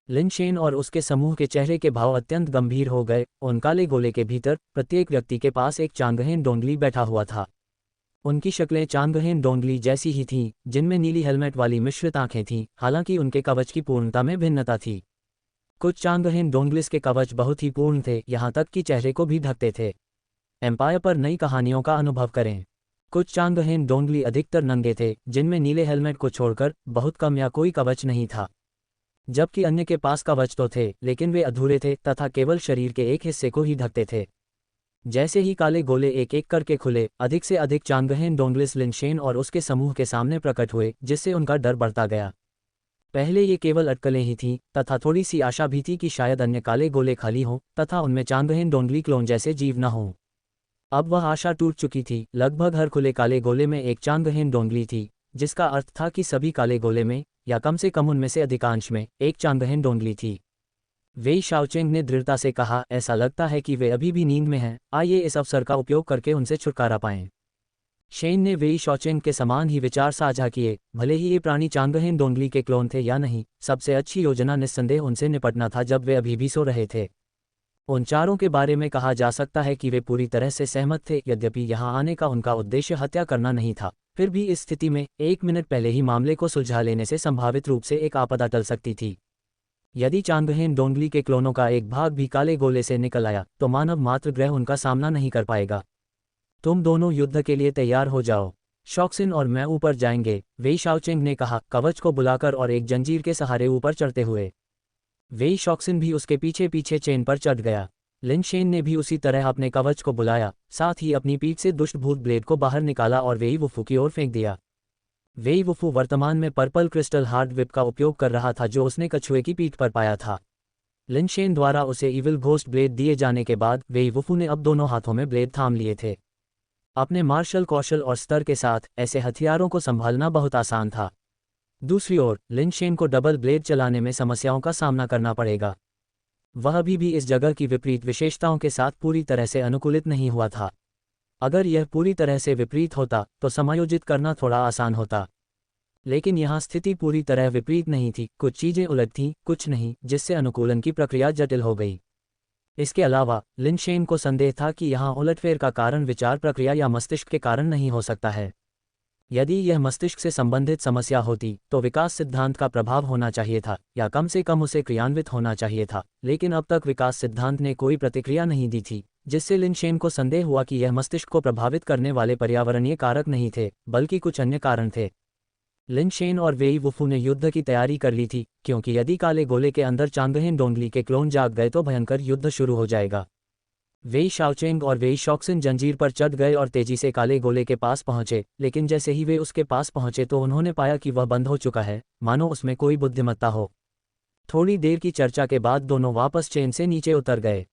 Speaker 1: लिन शेन और उसके समूह के चेहरे के भाव अत्यंत गंभीर हो गए। उन काले गोले के भीतर प्रत्येक व्यक्ति के पास एक चांगहेन डोंगली बैठा हुआ था। उनकी शक्लें चांगहेन डोंगली जैसी ही थीं, जिनमें नीली हेलमेट वाली मिश्रित आंखें थीं, हालांकि उनके कवच की पूर्णता में भिन्नता थी। कुछ चांगहेन डोंगलिस के कवच बहुत ही पूर्ण थे, यहाँ तक कि चेहरे को भी ढकते थे। एम्पायर पर नई कहानियों का अनुभव करें। कुछ चांगहेन डोंगली अधिकतर नंगे थे, जिनमें नीले हेलमेट को छोड़कर बहुत कम या कोई कवच नहीं था, जबकि अन्य के पास कवच तो थे लेकिन वे अधूरे थे तथा केवल शरीर के एक हिस्से को ही ढकते थे। जैसे ही काले गोले एक एक करके खुले, अधिक से अधिक चांगहेन डोंगलिस लिन शेन और उसके समूह के सामने प्रकट हुए, जिससे उनका डर बढ़ता गया। पहले ये केवल अटकलें ही थीं तथा थोड़ी सी आशा भी थी कि शायद अन्य काले गोले खाली हों तथा उनमें चांगहेन डोंगली क्लोन जैसे जीव न हों। अब वह आशा टूट चुकी थी। लगभग हर खुले काले गोले में एक चांगहेन डोंगली थी, जिसका अर्थ था कि सभी काले गोले में, या कम से कम उनमें से अधिकांश में, एक चांगहेन डोंगली थी। वेई शाओचेंग ने दृढ़ता से कहा, ऐसा लगता है कि वे अभी भी नींद में हैं, आइए इस अवसर का उपयोग करके उनसे छुटकारा पाएं। शेन ने वेई शाओचेंग के समान ही विचार साझा किए। भले ही ये प्राणी चांगहेन डोंगली के क्लोन थे या नहीं, सबसे अच्छी योजना निस्संदेह उनसे निपटना था जब वे अभी भी सो रहे थे। उन चारों के बारे में कहा जा सकता है कि वे पूरी तरह से सहमत थे। यद्यपि यहाँ आने का उनका उद्देश्य हत्या करना नहीं था, फिर भी इस स्थिति में 1 मिनट पहले ही मामले को सुलझा लेने से संभावित रूप से एक आपदा टल सकती थी। यदि चांगहेन डोंगली के क्लोनों का एक भाग भी काले गोले से निकल आया तो मानव मात्र ग्रह उनका सामना नहीं कर पाएगा। तुम दोनों युद्ध के लिए तैयार हो जाओ, शॉक्सिन और मैं ऊपर जाएंगे, वेई शाओचेंग ने कहा, कवच को बुलाकर और एक जंजीर के सहारे ऊपर चढ़ते हुए। वेई शॉक्सिन भी उसके पीछे पीछे चेन पर चढ़ गया। लिन शेन ने भी उसी तरह अपने कवच को बुलाया, साथ ही अपनी पीठ से दुष्ट भूत ब्लेड को बाहर निकाला और वेई वुफू की ओर फेंक दिया। वेई वुफू वर्तमान में पर्पल क्रिस्टल हार्ड विप का उपयोग कर रहा था, जो उसने कछुए की पीठ पर पाया था। लिन शेन द्वारा उसे इविल घोस्ट ब्लेड दिए जाने के बाद वेई वुफू ने अब दोनों हाथों में ब्लेड थाम लिए थे। अपने मार्शल कौशल और स्तर के साथ ऐसे हथियारों को संभालना बहुत आसान था। दूसरी ओर लिन शेन को डबल ब्लेड चलाने में समस्याओं का सामना करना पड़ेगा। वह अभी भी इस जगह की विपरीत विशेषताओं के साथ पूरी तरह से अनुकूलित नहीं हुआ था। अगर यह पूरी तरह से विपरीत होता तो समायोजित करना थोड़ा आसान होता, लेकिन यहाँ स्थिति पूरी तरह विपरीत नहीं थी। कुछ चीजें उलट थीं, कुछ नहीं, जिससे अनुकूलन की प्रक्रिया जटिल हो गई। इसके अलावा लिन शेन को संदेह था कि यहाँ उलटफेर का कारण विचार प्रक्रिया या मस्तिष्क के कारण नहीं हो सकता है। यदि यह मस्तिष्क से संबंधित समस्या होती तो विकास सिद्धांत का प्रभाव होना चाहिए था, या कम से कम उसे क्रियान्वित होना चाहिए था, लेकिन अब तक विकास सिद्धांत ने कोई प्रतिक्रिया नहीं दी थी, जिससे लिन शेन को संदेह हुआ कि यह मस्तिष्क को प्रभावित करने वाले पर्यावरणीय कारक नहीं थे, बल्कि कुछ अन्य कारण थे। लिन शेन और वेई वुफू ने युद्ध की तैयारी कर ली थी, क्योंकि यदि काले गोले के अंदर चांगहेन डोंगली के क्लोन जाग गए तो भयंकर युद्ध शुरू हो जाएगा। वेई शाओचेंग और वेई शॉक्सिन जंजीर पर चढ़ गए और तेजी से काले गोले के पास पहुंचे, लेकिन जैसे ही वे उसके पास पहुंचे तो उन्होंने पाया कि वह बंद हो चुका है, मानो उसमें कोई बुद्धिमत्ता हो। थोड़ी देर की चर्चा के बाद दोनों वापस चेन से नीचे उतर गए।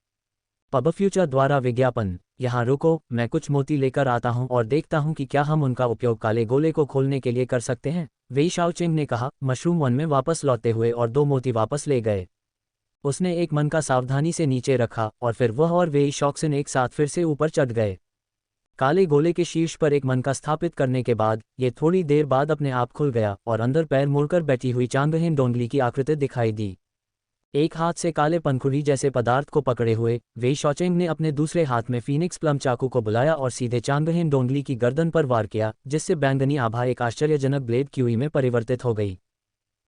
Speaker 1: पब फ्यूचर द्वारा विज्ञापन, यहाँ रुको, मैं कुछ मोती लेकर आता हूँ और देखता हूँ कि क्या हम उनका उपयोग काले गोले को खोलने के लिए कर सकते हैं, वेई शाओचेंग ने कहा, मशरूम वन में वापस लौटते हुए, और 2 मोती वापस ले गए। उसने एक मन का सावधानी से नीचे रखा और फिर वह और वेई शॉक्सिन एक साथ फिर से ऊपर चढ़ गए। काले गोले के शीर्ष पर एक मन का स्थापित करने के बाद ये थोड़ी देर बाद अपने आप खुल गया और अंदर पैर मुड़कर बैठी हुई चांगहेन डोंगली की आकृति दिखाई दी। एक हाथ से काले पंखुड़ी जैसे पदार्थ को पकड़े हुए वेई शॉचेंग ने अपने दूसरे हाथ में फीनिक्स प्लम चाकू को बुलाया और सीधे चांगहेन डोंगली की गर्दन पर वार किया, जिससे बैंगनी आभा एक आश्चर्यजनक ब्लेड क्यूई में परिवर्तित हो गई।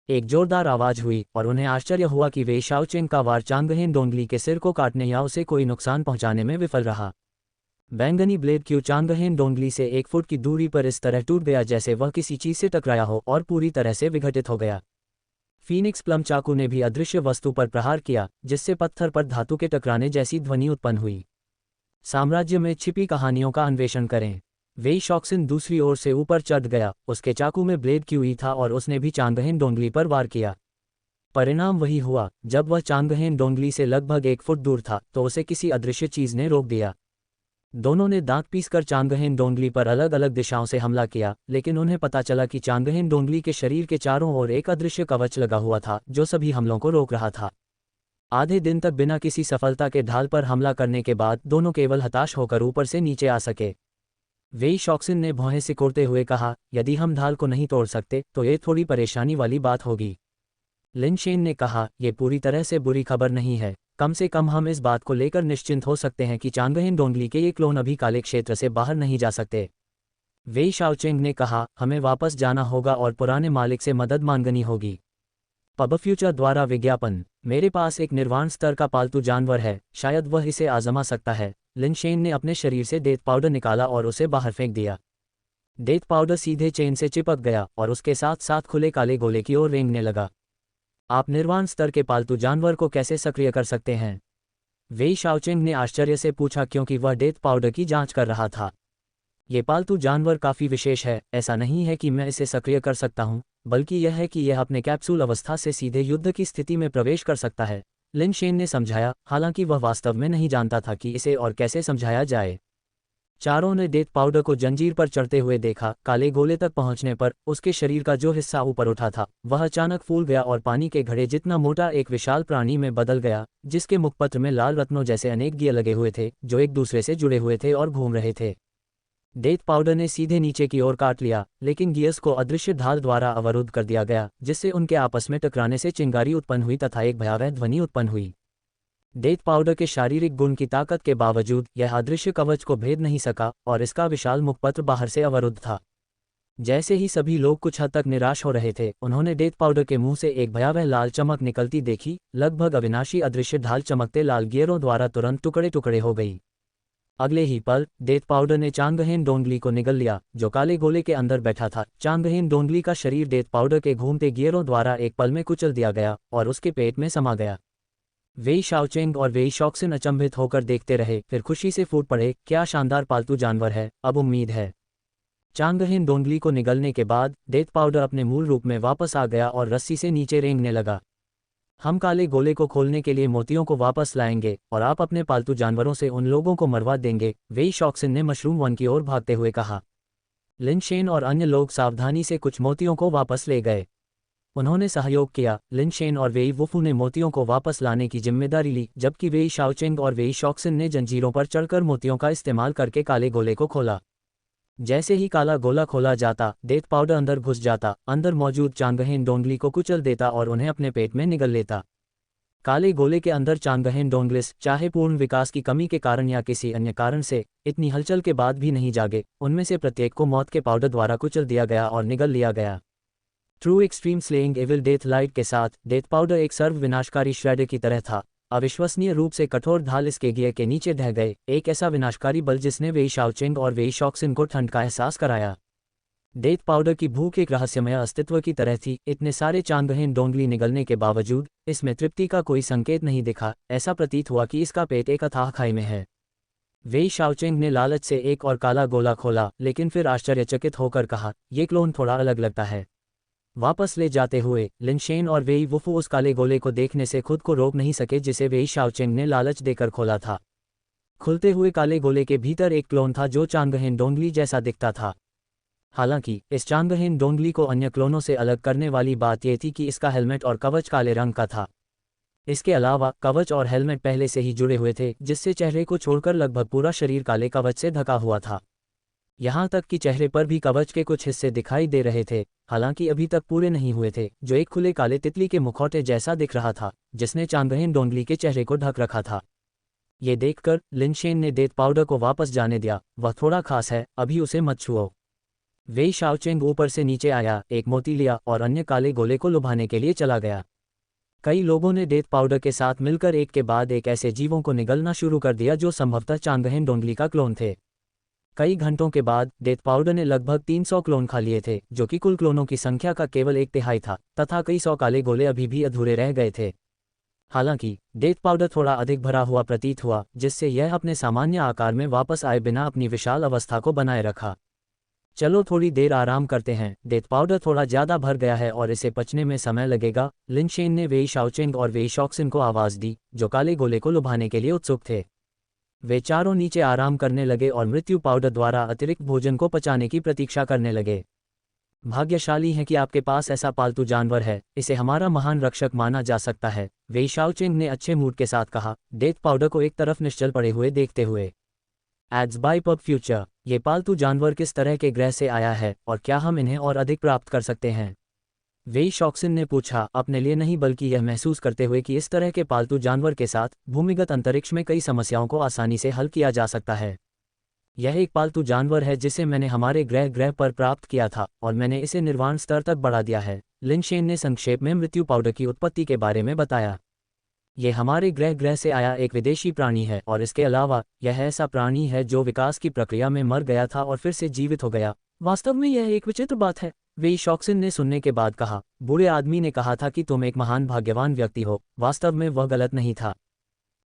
Speaker 1: एक जोरदार आवाज हुई और उन्हें आश्चर्य हुआ कि वेई शाओचेंग का वार चांगहेन डोंगली के सिर को काटने या उसे कोई नुकसान पहुंचाने में विफल रहा। बैंगनी ब्लेड क्यू चांगहेन डोंगली से 1 फुट की दूरी पर इस तरह टूट गया जैसे वह किसी चीज से टकराया हो और पूरी तरह से विघटित हो गया। फीनिक्स प्लम चाकू ने भी अदृश्य वस्तु पर प्रहार किया, जिससे पत्थर पर धातु के टकराने जैसी ध्वनि उत्पन्न हुई। साम्राज्य में छिपी कहानियों का अन्वेषण करें। वेई शॉक्सिन दूसरी ओर से ऊपर चढ़ गया, उसके चाकू में ब्लेड क्यूई था और उसने भी चांगहेन डोंगली पर वार किया। परिणाम वही हुआ। जब वह चांगहेन डोंगली से लगभग 1 फुट दूर था तो उसे किसी अदृश्य चीज ने रोक दिया। दोनों ने दांत पीसकर चांगहेन डोंगली पर अलग अलग दिशाओं से हमला किया, लेकिन उन्हें पता चला कि चांगहेन डोंगली के शरीर के चारों ओर एक अदृश्य कवच लगा हुआ था जो सभी हमलों को रोक रहा था। आधे दिन तक बिना किसी सफलता के ढाल पर हमला करने के बाद दोनों केवल हताश होकर ऊपर से नीचे आ सके। वेई शॉक्सिन ने भौहें सिकोड़ते हुए कहा, यदि हम ढाल को नहीं तोड़ सकते तो ये थोड़ी परेशानी वाली बात होगी। लिन शेन ने कहा, यह पूरी तरह से बुरी खबर नहीं है। कम से कम हम इस बात को लेकर निश्चिंत हो सकते हैं कि चांगहेन डोंगली के ये क्लोन अभी काले क्षेत्र से बाहर नहीं जा सकते। वेई शाओचेंग ने कहा, हमें वापस जाना होगा और पुराने मालिक से मदद मांगनी होगी। पब फ्यूचर द्वारा विज्ञापन। मेरे पास एक निर्वाण स्तर का पालतू जानवर है, शायद वह इसे आजमा सकता है। लिन शेन ने अपने शरीर से डेथ पाउडर निकाला और उसे बाहर फेंक दिया। डेथ पाउडर सीधे चेन से चिपक गया और उसके साथ साथ खुले काले गोले की ओर रेंगने लगा। आप निर्वाण स्तर के पालतू जानवर को कैसे सक्रिय कर सकते हैं? वेई शाओचेंग ने आश्चर्य से पूछा, क्योंकि वह डेथ पाउडर की जांच कर रहा था। ये पालतू जानवर काफ़ी विशेष है। ऐसा नहीं है कि मैं इसे सक्रिय कर सकता हूं, बल्कि यह है कि यह अपने कैप्सूल अवस्था से सीधे युद्ध की स्थिति में प्रवेश कर सकता है, लिन शेन ने समझाया, हालांकि वह वास्तव में नहीं जानता था कि इसे और कैसे समझाया जाए। चारों ने डेथ पाउडर को जंजीर पर चढ़ते हुए देखा। काले गोले तक पहुंचने पर उसके शरीर का जो हिस्सा ऊपर उठा था वह अचानक फूल गया और पानी के घड़े जितना मोटा एक विशाल प्राणी में बदल गया, जिसके मुखपत्र में लाल रत्नों जैसे अनेक गियर लगे हुए थे जो एक दूसरे से जुड़े हुए थे और घूम रहे थे। डेथ पाउडर ने सीधे नीचे की ओर काट लिया, लेकिन गियर्स को अदृश्य ढाल द्वारा अवरुद्ध कर दिया गया, जिससे उनके आपस में टकराने से चिंगारी उत्पन्न हुई तथा एक भयावह ध्वनि उत्पन्न हुई। डेथ पाउडर के शारीरिक गुण की ताकत के बावजूद यह अदृश्य कवच को भेद नहीं सका और इसका विशाल मुखपत्र बाहर से अवरुद्ध था। जैसे ही सभी लोग कुछ हद तक निराश हो रहे थे, उन्होंने डेथ पाउडर के मुंह से एक भयावह लाल चमक निकलती देखी। लगभग अविनाशी अदृश्य ढाल चमकते लाल गियरों द्वारा तुरंत टुकड़े टुकड़े हो गई। अगले ही पल डेथ पाउडर ने चांगहेन डोंगली को निगल लिया, जो काले गोले के अंदर बैठा था। चांगहेन डोंगली का शरीर डेथ पाउडर के घूमते गियरों द्वारा एक पल में कुचल दिया गया और उसके पेट में समा गया। वेई शाओचेंग और वेई शॉक्सिन अचंभित होकर देखते रहे, फिर खुशी से फूट पड़े। क्या शानदार पालतू जानवर है, अब उम्मीद है। चांगहेन डोंगली को निगलने के बाद डेथ पाउडर अपने मूल रूप में वापस आ गया और रस्सी से नीचे रेंगने लगा। हम काले गोले को खोलने के लिए मोतियों को वापस लाएंगे और आप अपने पालतू जानवरों से उन लोगों को मरवा देंगे, वेई शॉक्सिन ने मशरूम वन की ओर भागते हुए कहा। लिन शेन और अन्य लोग सावधानी से कुछ मोतियों को वापस ले गए। उन्होंने सहयोग किया। लिन शेन और वेई वुफू ने मोतियों को वापस लाने की जिम्मेदारी ली, जबकि वेई शाओचेंग और वेई शॉक्सिन ने जंजीरों पर चढ़कर मोतियों का इस्तेमाल करके काले गोले को खोला। जैसे ही काला गोला खोला जाता, डेथ पाउडर अंदर घुस जाता, अंदर मौजूद चांगहेन डोंगली को कुचल देता और उन्हें अपने पेट में निगल लेता। काले गोले के अंदर चांगहेन डोंगलिस, चाहे पूर्ण विकास की कमी के कारण या किसी अन्य कारण से, इतनी हलचल के बाद भी नहीं जागे। उनमें से प्रत्येक को मौत के पाउडर द्वारा कुचल दिया गया और निगल लिया गया। True extreme slaying evil death light के साथ डेथ पाउडर एक सर्व विनाशकारी श्रेड की तरह था। अविश्वसनीय रूप से कठोर ढाल इसके गियर के नीचे ढह गए, एक ऐसा विनाशकारी बल जिसने वेई शाओचेंग और वेई शॉक्सिन को ठंड का एहसास कराया। डेथ पाउडर की भूख एक रहस्यमय अस्तित्व की तरह थी। इतने सारे चांगहेन डोंगली निगलने के बावजूद इसमें तृप्ति का कोई संकेत नहीं दिखा। ऐसा प्रतीत हुआ कि इसका पेट एक अथाह खाई में है। वेई शाओचेंग ने लालच से एक और काला गोला खोला, लेकिन फिर आश्चर्यचकित होकर कहा, यह क्लोन थोड़ा अलग लगता है। वापस ले जाते हुए लिन शेन और वेई वुफू उस काले गोले को देखने से खुद को रोक नहीं सके जिसे वेई शाओचेंग ने लालच देकर खोला था। खुलते हुए काले गोले के भीतर एक क्लोन था जो चांगहेन डोंगली जैसा दिखता था। हालांकि इस चांगहेन डोंगली को अन्य क्लोनों से अलग करने वाली बात यह थी कि इसका हेलमेट और कवच काले रंग का था। इसके अलावा कवच और हेलमेट पहले से ही जुड़े हुए थे, जिससे चेहरे को छोड़कर लगभग पूरा शरीर काले कवच से ढका हुआ था। यहाँ तक कि चेहरे पर भी कवच के कुछ हिस्से दिखाई दे रहे थे, हालांकि अभी तक पूरे नहीं हुए थे, जो एक खुले काले तितली के मुखौटे जैसा दिख रहा था, जिसने चांगहेन डोंगली के चेहरे को ढक रखा था। ये देखकर लिन शेन ने डेथ पाउडर को वापस जाने दिया। वह थोड़ा खास है, अभी उसे मत छुओ। वेई शाओचेंग ऊपर से नीचे आया, एक मोती लिया और अन्य काले गोले को लुभाने के लिए चला गया। कई लोगों ने डेथ पाउडर के साथ मिलकर एक के बाद एक ऐसे जीवों को निगलना शुरू कर दिया जो संभवतः चांगहेन डोंगली का क्लोन थे। कई घंटों के बाद डेथ पाउडर ने लगभग 300 क्लोन खा लिए थे, जो कि कुल क्लोनों की संख्या का केवल 1/3 था, तथा कई सौ काले गोले अभी भी अधूरे रह गए थे। हालांकि डेथ पाउडर थोड़ा अधिक भरा हुआ प्रतीत हुआ, जिससे यह अपने सामान्य आकार में वापस आए बिना अपनी विशाल अवस्था को बनाए रखा। चलो थोड़ी देर आराम करते हैं, डेथ पाउडर थोड़ा ज़्यादा भर गया है और इसे पचने में समय लगेगा। लिन शेन ने वेई शाओचेंग और वेई शॉक्सिन को आवाज़ दी, जो काले गोले को लुभाने के लिए उत्सुक थे। वे चारों नीचे आराम करने लगे और मृत्यु पाउडर द्वारा अतिरिक्त भोजन को पचाने की प्रतीक्षा करने लगे। भाग्यशाली हैं कि आपके पास ऐसा पालतू जानवर है, इसे हमारा महान रक्षक माना जा सकता है, वेई शाओचेंग ने अच्छे मूड के साथ कहा, डेथ पाउडर को एक तरफ निश्चल पड़े हुए देखते हुए। एड्स बाय पब फ्यूचर, ये पालतू जानवर किस तरह के ग्रह से आया है और क्या हम इन्हें और अधिक प्राप्त कर सकते हैं? वेई शॉक्सिन ने पूछा, अपने लिए नहीं बल्कि यह महसूस करते हुए कि इस तरह के पालतू जानवर के साथ भूमिगत अंतरिक्ष में कई समस्याओं को आसानी से हल किया जा सकता है। यह एक पालतू जानवर है जिसे मैंने हमारे ग्रह पर प्राप्त किया था और मैंने इसे निर्वाण स्तर तक बढ़ा दिया है। लिन शेन ने संक्षेप में मृत्यु पाउडर की उत्पत्ति के बारे में बताया। यह हमारे ग्रह से आया एक विदेशी प्राणी है और इसके अलावा यह ऐसा प्राणी है जो विकास की प्रक्रिया में मर गया था और फिर से जीवित हो गया। वास्तव में यह एक विचित्र बात है, वेई शॉक्सिन ने सुनने के बाद कहा। बूढ़े आदमी ने कहा था कि तुम एक महान भाग्यवान व्यक्ति हो, वास्तव में वह गलत नहीं था।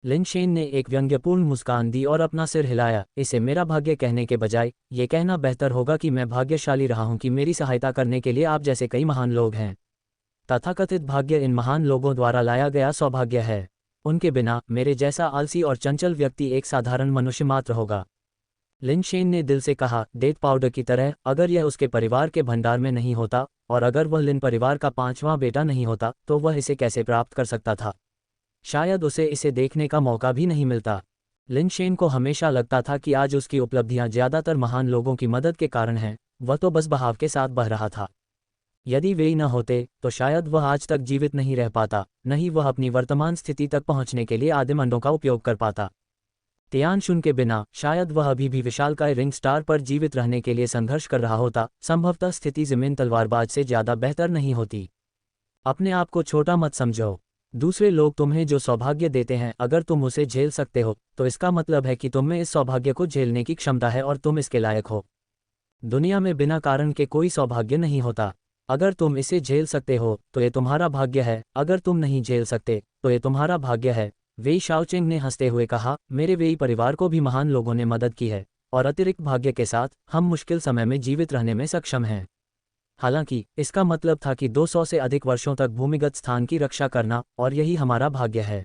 Speaker 1: लिन शेन ने एक व्यंग्यपूर्ण मुस्कान दी और अपना सिर हिलाया। इसे मेरा भाग्य कहने के बजाय ये कहना बेहतर होगा कि मैं भाग्यशाली रहा हूं कि मेरी सहायता करने के लिए आप जैसे कई महान लोग हैं। तथाकथित भाग्य इन महान लोगों द्वारा लाया गया सौभाग्य है। उनके बिना मेरे जैसा आलसी और चंचल व्यक्ति एक साधारण मनुष्य मात्र होगा। लिन शेन ने दिल से कहा, डेथ पाउडर की तरह, अगर यह उसके परिवार के भंडार में नहीं होता और अगर वह लिन परिवार का 5वां बेटा नहीं होता तो वह इसे कैसे प्राप्त कर सकता था? शायद उसे इसे देखने का मौका भी नहीं मिलता। लिन शेन को हमेशा लगता था कि आज उसकी उपलब्धियां ज़्यादातर महान लोगों की मदद के कारण हैं, वह तो बस बहाव के साथ बह रहा था। यदि वे न होते तो शायद वह आज तक जीवित नहीं रह पाता, न ही वह अपनी वर्तमान स्थिति तक पहुंचने के लिए आदिम अंडों का उपयोग कर पाता। तियानशुन के बिना शायद वह अभी भी विशालकाय रिंग स्टार पर जीवित रहने के लिए संघर्ष कर रहा होता। संभवतः स्थिति ज़मीन तलवारबाज से ज़्यादा बेहतर नहीं होती। अपने आप को छोटा मत समझो। दूसरे लोग तुम्हें जो सौभाग्य देते हैं, अगर तुम उसे झेल सकते हो तो इसका मतलब है कि तुम में इस सौभाग्य को झेलने की क्षमता है और तुम इसके लायक हो। दुनिया में बिना कारण के कोई सौभाग्य नहीं होता। अगर तुम इसे झेल सकते हो तो ये तुम्हारा भाग्य है, अगर तुम नहीं झेल सकते तो ये तुम्हारा भाग्य है। वेई शाओचेंग ने हंसते हुए कहा, मेरे वेई परिवार को भी महान लोगों ने मदद की है और अतिरिक्त भाग्य के साथ हम मुश्किल समय में जीवित रहने में सक्षम हैं। हालांकि इसका मतलब था कि 200 से अधिक वर्षों तक भूमिगत स्थान की रक्षा करना, और यही हमारा भाग्य है।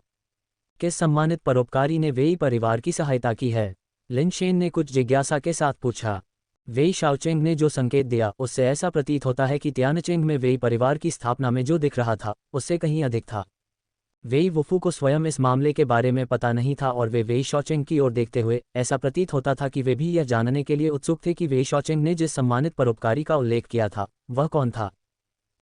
Speaker 1: किस सम्मानित परोपकारी ने वेई परिवार की सहायता की है? लिन शेन ने कुछ जिज्ञासा के साथ पूछा। वेई शाओचेंग ने जो संकेत दिया उससे ऐसा प्रतीत होता है कि तियानचेंग में वेई परिवार की स्थापना में जो दिख रहा था उससे कहीं अधिक था। वेई वुफू को स्वयं इस मामले के बारे में पता नहीं था और वे वेई शाओचेंग की ओर देखते हुए ऐसा प्रतीत होता था कि वे भी यह जानने के लिए उत्सुक थे कि वेई शाओचेंग ने जिस सम्मानित परोपकारी का उल्लेख किया था वह कौन था।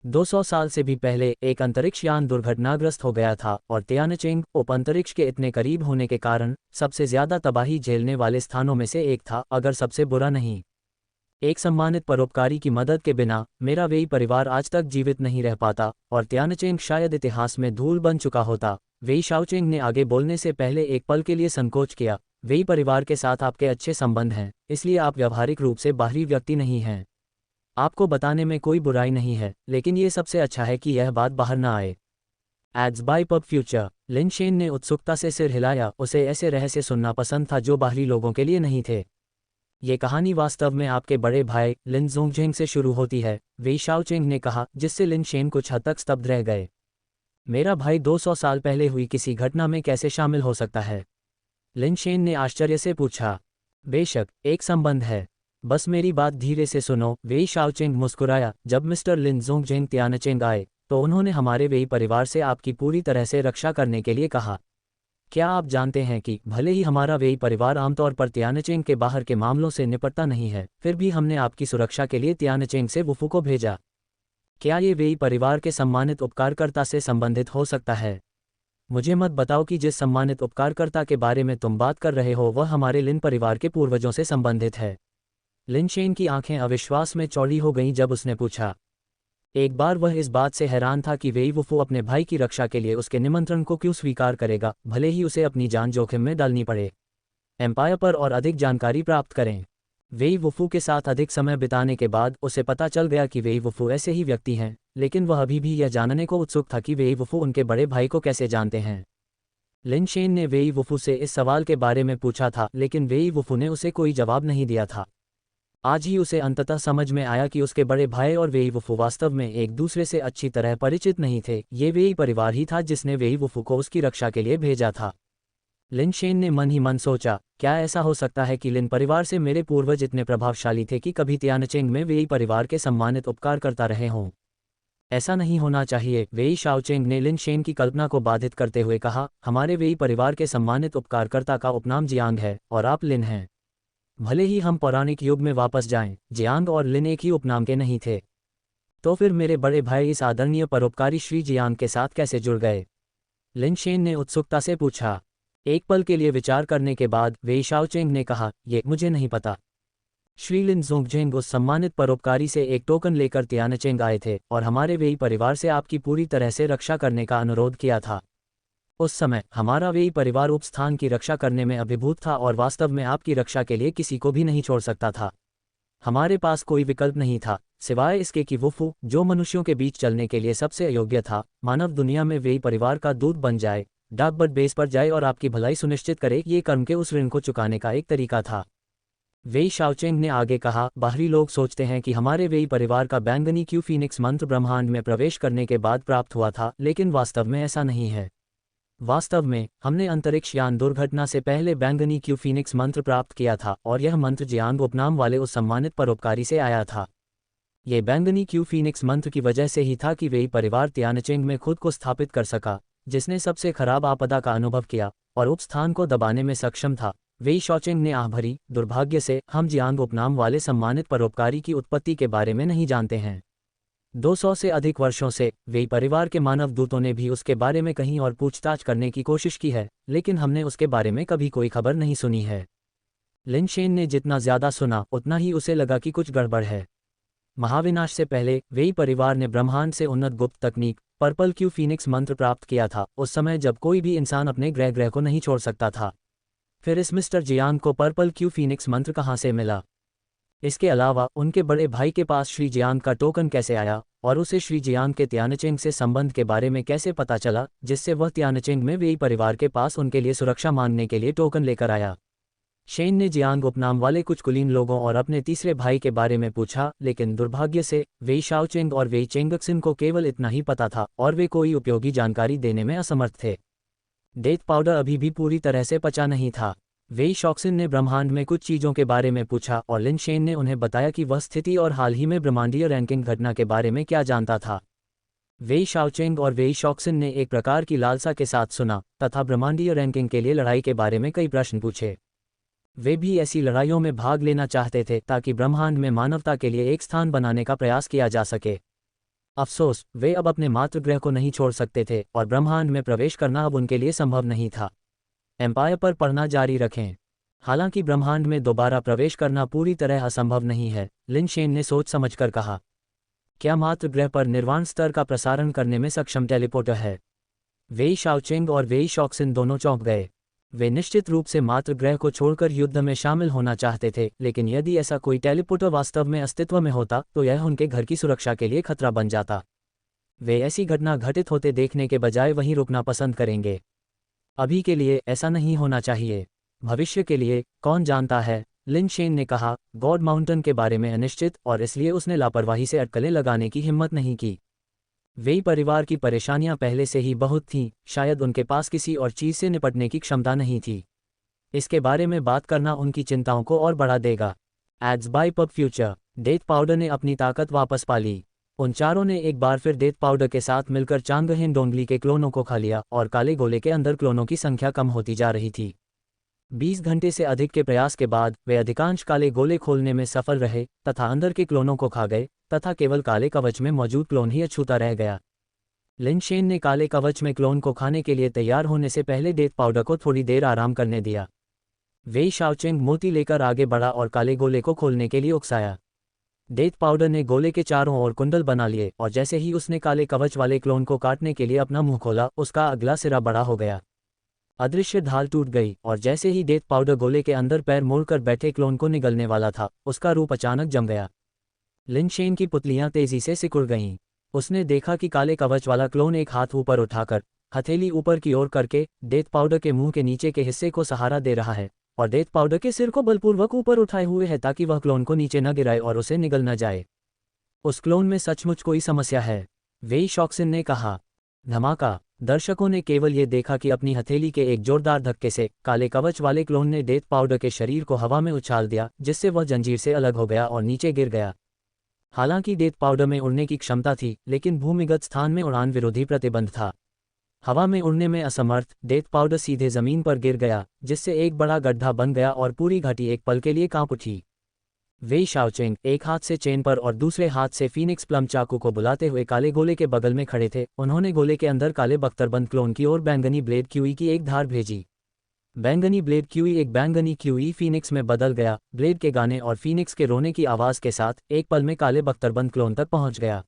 Speaker 1: 200 साल से भी पहले एक अंतरिक्ष यान दुर्घटनाग्रस्त हो गया था और तियानचेंग उप अंतरिक्ष के इतने करीब होने के कारण सबसे ज्यादा तबाही झेलने वाले स्थानों में से एक था, अगर सबसे बुरा नहीं। एक सम्मानित परोपकारी की मदद के बिना मेरा वेई परिवार आज तक जीवित नहीं रह पाता और तियानचेंग शायद इतिहास में धूल बन चुका होता। वेई शाओचेंग ने आगे बोलने से पहले एक पल के लिए संकोच किया। वेई परिवार के साथ आपके अच्छे संबंध हैं, इसलिए आप व्यावहारिक रूप से बाहरी व्यक्ति नहीं हैं। आपको बताने में कोई बुराई नहीं है, लेकिन ये सबसे अच्छा है कि यह बात बाहर न आए। Ads by pub future. Lin Shen ने उत्सुकता से सिर हिलाया। उसे ऐसे रहस्य सुनना पसंद था जो बाहरी लोगों के लिए नहीं थे। ये कहानी वास्तव में आपके बड़े भाई लिन ज़ोंगजेंग से शुरू होती है, वेई शाओचेंग ने कहा, जिससे लिन शेन कुछ हद तक स्तब्ध रह गए। मेरा भाई 200 साल पहले हुई किसी घटना में कैसे शामिल हो सकता है? लिन शेन ने आश्चर्य से पूछा। बेशक एक संबंध है, बस मेरी बात धीरे से सुनो। वेई शाओचेंग मुस्कुराया। जब मिस्टर लिन ज़ोंगजेंग तियानचेंग आए तो उन्होंने हमारे वेई परिवार से आपकी पूरी तरह से रक्षा करने के लिए कहा। क्या आप जानते हैं कि भले ही हमारा वेई परिवार आमतौर पर तियानचेंग के बाहर के मामलों से निपटता नहीं है, फिर भी हमने आपकी सुरक्षा के लिए तियानचेंग से वुफू को भेजा। क्या ये वेई परिवार के सम्मानित उपकारकर्ता से संबंधित हो सकता है? मुझे मत बताओ कि जिस सम्मानित उपकारकर्ता के बारे में तुम बात कर रहे हो वह हमारे लिन परिवार के पूर्वजों से संबंधित है। लिन शेन की आंखें अविश्वास में चौड़ी हो गईं जब उसने पूछा। एक बार वह इस बात से हैरान था कि वेई वुफू अपने भाई की रक्षा के लिए उसके निमंत्रण को क्यों स्वीकार करेगा, भले ही उसे अपनी जान जोखिम में डालनी पड़े। एम्पायर पर और अधिक जानकारी प्राप्त करें। वेई वुफू के साथ अधिक समय बिताने के बाद उसे पता चल गया कि वेई वुफू ऐसे ही व्यक्ति हैं, लेकिन वह अभी भी यह जानने को उत्सुक था कि वेई वुफू उनके बड़े भाई को कैसे जानते हैं। लिन शेन ने वेई वुफू से इस सवाल के बारे में पूछा था, लेकिन वेई वुफू ने उसे कोई जवाब नहीं दिया था। आज ही उसे अंततः समझ में आया कि उसके बड़े भाई और वेई वुफू वास्तव में एक दूसरे से अच्छी तरह परिचित नहीं थे। ये वेई परिवार ही था जिसने वेई वुफू को उसकी रक्षा के लिए भेजा था। लिन शेन ने मन ही मन सोचा, क्या ऐसा हो सकता है कि लिन परिवार से मेरे पूर्वज इतने प्रभावशाली थे कि कभी तियानचेंग में वेई परिवार के सम्मानित उपकार करता रहे हों? ऐसा नहीं होना चाहिए। वेई शाओचेंग ने लिन शेन की कल्पना को बाधित करते हुए कहा, हमारे वेई परिवार के सम्मानित उपकारकर्ता का उपनाम जियांग है और आप लिन हैं। भले ही हम पौराणिक युग में वापस जाएं, जियांग और लिन एक ही उपनाम के नहीं थे। तो फिर मेरे बड़े भाई इस आदरणीय परोपकारी श्री जियांग के साथ कैसे जुड़ गए? लिन शेन ने उत्सुकता से पूछा। एक पल के लिए विचार करने के बाद वेई शाओचेंग ने कहा, ये मुझे नहीं पता। श्री लिन ज़ोंगजेंग उस सम्मानित परोपकारी से एक टोकन लेकर तियानचेंग आए थे और हमारे वेई परिवार से आपकी पूरी तरह से रक्षा करने का अनुरोध किया था। उस समय हमारा वेई परिवार उपस्थान की रक्षा करने में अभिभूत था और वास्तव में आपकी रक्षा के लिए किसी को भी नहीं छोड़ सकता था। हमारे पास कोई विकल्प नहीं था सिवाय इसके कि वुफू, जो मनुष्यों के बीच चलने के लिए सबसे अयोग्य था, मानव दुनिया में वेई परिवार का दूत बन जाए, डाकबट बेस पर जाए और आपकी भलाई सुनिश्चित करे। ये कर्म के उस ऋण को चुकाने का एक तरीका था। वेई शाओचेंग ने आगे कहा, बाहरी लोग सोचते हैं कि हमारे वेई परिवार का बैंगनी क्यू फीनिक्स मंत्र ब्रह्मांड में प्रवेश करने के बाद प्राप्त हुआ था, लेकिन वास्तव में ऐसा नहीं है। वास्तव में हमने अंतरिक्ष यान दुर्घटना से पहले बैंगनी क्यू फीनिक्स मंत्र प्राप्त किया था और यह मंत्र जियांग उपनाम वाले उस सम्मानित परोपकारी से आया था। ये बैंगनी क्यू फीनिक्स मंत्र की वजह से ही था कि वेई परिवार तियानचेंग में खुद को स्थापित कर सका, जिसने सबसे खराब आपदा का अनुभव किया और उपस्थान को दबाने में सक्षम था। वेई शाओचेंग ने आह भरी, दुर्भाग्य से हम जियांग उपनाम वाले सम्मानित परोपकारी की उत्पत्ति के बारे में नहीं जानते हैं। 200 से अधिक वर्षों से वेई परिवार के मानव दूतों ने भी उसके बारे में कहीं और पूछताछ करने की कोशिश की है, लेकिन हमने उसके बारे में कभी कोई खबर नहीं सुनी है। लिन शेन ने जितना ज्यादा सुना उतना ही उसे लगा कि कुछ गड़बड़ है। महाविनाश से पहले वेई परिवार ने ब्रह्मांड से उन्नत गुप्त तकनीक पर्पल क्यू फीनिक्स मंत्र प्राप्त किया था, उस समय जब कोई भी इंसान अपने ग्रह को नहीं छोड़ सकता था। फिर इस मिस्टर जियांग को पर्पल क्यू फीनिक्स मंत्र कहाँ से मिला? इसके अलावा उनके बड़े भाई के पास श्री जियांग का टोकन कैसे आया और उसे श्री जियांग के तियानचेंग से संबंध के बारे में कैसे पता चला, जिससे वह तियानचेंग में वेई परिवार के पास उनके लिए सुरक्षा मांगने के लिए टोकन लेकर आया? शेन ने जियांग उपनाम वाले कुछ कुलीन लोगों और अपने तीसरे भाई के बारे में पूछा, लेकिन दुर्भाग्य से वेई शाओचेंग और वेई चेंगक्सिन को केवल इतना ही पता था और वे कोई उपयोगी जानकारी देने में असमर्थ थे। डेथ पाउडर अभी भी पूरी तरह से पचा नहीं था। वेई शॉक्सिन ने ब्रह्मांड में कुछ चीज़ों के बारे में पूछा और लिन शेन ने उन्हें बताया कि वह स्थिति और हाल ही में ब्रह्मांडीय रैंकिंग घटना के बारे में क्या जानता था। वेई शाओचेंग और वेई शॉक्सिन ने एक प्रकार की लालसा के साथ सुना तथा ब्रह्मांडीय रैंकिंग के लिए लड़ाई के बारे में कई प्रश्न पूछे। वे भी ऐसी लड़ाइयों में भाग लेना चाहते थे ताकि ब्रह्मांड में मानवता के लिए एक स्थान बनाने का प्रयास किया जा सके। अफसोस, वे अब अपने मातृग्रह को नहीं छोड़ सकते थे और ब्रह्मांड में प्रवेश करना अब उनके लिए संभव नहीं था। एम्पायर पर पढ़ना जारी रखें। हालांकि ब्रह्मांड में दोबारा प्रवेश करना पूरी तरह असंभव नहीं है, लिन शेन ने सोच समझकर कहा। क्या मातृग्रह पर निर्वाण स्तर का प्रसारण करने में सक्षम टेलीपोर्टर है? वेई शाओचेंग और वेई शॉक्सिन दोनों चौंक गए। वे निश्चित रूप से मातृग्रह को छोड़कर युद्ध में शामिल होना चाहते थे, लेकिन यदि ऐसा कोई टेलीपोर्टर वास्तव में अस्तित्व में होता तो यह उनके घर की सुरक्षा के लिए खतरा बन जाता। वे ऐसी घटना घटित होते देखने के बजाय वहीं रुकना पसंद करेंगे। अभी के लिए ऐसा नहीं होना चाहिए, भविष्य के लिए कौन जानता है? लिन शेन ने कहा। गॉड माउंटेन के बारे में अनिश्चित और इसलिए उसने लापरवाही से अटकलें लगाने की हिम्मत नहीं की। वेई परिवार की परेशानियां पहले से ही बहुत थीं, शायद उनके पास किसी और चीज़ से निपटने की क्षमता नहीं थी। इसके बारे में बात करना उनकी चिंताओं को और बढ़ा देगा। Ads by pub future. Death powder ने अपनी ताकत वापस पा ली। उन चारों ने एक बार फिर डेथ पाउडर के साथ मिलकर चांगहेन डोंगली के क्लोनों को खा लिया और काले गोले के अंदर क्लोनों की संख्या कम होती जा रही थी। 20 घंटे से अधिक के प्रयास के बाद वे अधिकांश काले गोले खोलने में सफल रहे तथा अंदर के क्लोनों को खा गए तथा केवल काले कवच में मौजूद क्लोन ही अछूता रह गया। लिन शेन ने काले कवच में क्लोन को खाने के लिए तैयार होने से पहले डेथ पाउडर को थोड़ी देर आराम करने दिया। वेई शाओचेंग मोती लेकर आगे बढ़ा और काले गोले को खोलने के लिए उकसाया। डेथ पाउडर ने गोले के चारों ओर कुंडल बना लिए और जैसे ही उसने काले कवच वाले क्लोन को काटने के लिए अपना मुंह खोला, उसका अगला सिरा बड़ा हो गया। अदृश्य ढाल टूट गई और जैसे ही डेथ पाउडर गोले के अंदर पैर मोड़कर बैठे क्लोन को निगलने वाला था, उसका रूप अचानक जम गया। लिन शेन की पुतलियां तेजी से सिकुड़ गईं। उसने देखा कि काले कवच वाला क्लोन एक हाथ ऊपर उठाकर हथेली ऊपर की ओर करके डेथ पाउडर के मुंह के नीचे के हिस्से को सहारा दे रहा है और डेथ पाउडर के सिर को बलपूर्वक ऊपर उठाए हुए है ताकि वह क्लोन को नीचे न गिराए और उसे निगल न जाए। उस क्लोन में सचमुच कोई समस्या है, वेई शॉक्सिन ने कहा। धमाका। दर्शकों ने केवल ये देखा कि अपनी हथेली के एक जोरदार धक्के से काले कवच वाले क्लोन ने डेथ पाउडर के शरीर को हवा में उछाल दिया, जिससे वह जंजीर से अलग हो गया और नीचे गिर गया। हालांकि डेथ पाउडर में उड़ने की क्षमता थी, लेकिन भूमिगत स्थान में उड़ान विरोधी प्रतिबंध था। हवा में उड़ने में असमर्थ डेथ पाउडर सीधे जमीन पर गिर गया, जिससे एक बड़ा गड्ढा बन गया और पूरी घाटी एक पल के लिए कांप उठी। वेई शाओचेंग एक हाथ से चेन पर और दूसरे हाथ से फीनिक्स प्लम चाकू को बुलाते हुए काले गोले के बगल में खड़े थे। उन्होंने गोले के अंदर काले बख्तरबंद क्लोन की ओर बैंगनी ब्लेड क्यूई की एक धार भेजी। बैंगनी ब्लेड क्यूई एक बैंगनी क्यूई फीनिक्स में बदल गया। ब्लेड के गाने और फीनिक्स के रोने की आवाज़ के साथ एक पल में काले बख्तरबंद क्लोन तक पहुंच गया।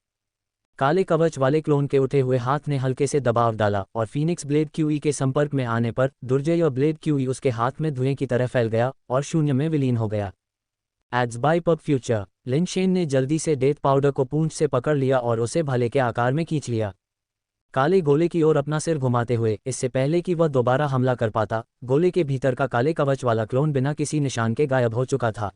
Speaker 1: काले कवच वाले क्लोन के उठे हुए हाथ ने हल्के से दबाव डाला और फीनिक्स ब्लेड क्यूई के संपर्क में आने पर दुर्जय ब्लेड क्यूई उसके हाथ में धुएं की तरह फैल गया और शून्य में विलीन हो गया। Ads by pub future. Lin Shen ने जल्दी से डेथ पाउडर को पूंछ से पकड़ लिया और उसे भाले के आकार में खींच लिया, काले गोले की ओर अपना सिर घुमाते हुए। इससे पहले कि वह दोबारा हमला कर पाता, गोले के भीतर का काले कवच वाला क्लोन बिना किसी निशान के गायब हो चुका था।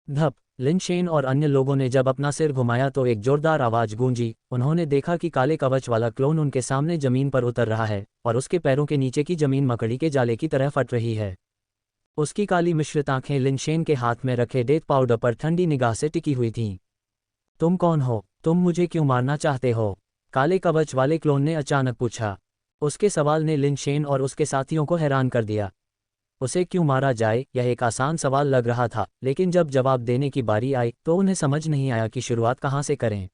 Speaker 1: धप। लिन शेन और अन्य लोगों ने जब अपना सिर घुमाया तो एक जोरदार आवाज गूंजी। उन्होंने देखा कि काले कवच वाला क्लोन उनके सामने जमीन पर उतर रहा है और उसके पैरों के नीचे की जमीन मकड़ी के जाले की तरह फट रही है। उसकी काली मिश्रित आंखें लिन शेन के हाथ में रखे डेथ पाउडर पर ठंडी निगाह से टिकी हुई थीं। तुम कौन हो? तुम मुझे क्यों मारना चाहते हो? काले कवच वाले क्लोन ने अचानक पूछा। उसके सवाल ने लिन शेन और उसके साथियों को हैरान कर दिया। उसे क्यों मारा जाए, यह एक आसान सवाल लग रहा था, लेकिन जब जवाब देने की बारी आई तो उन्हें समझ नहीं आया कि शुरुआत कहाँ से करें।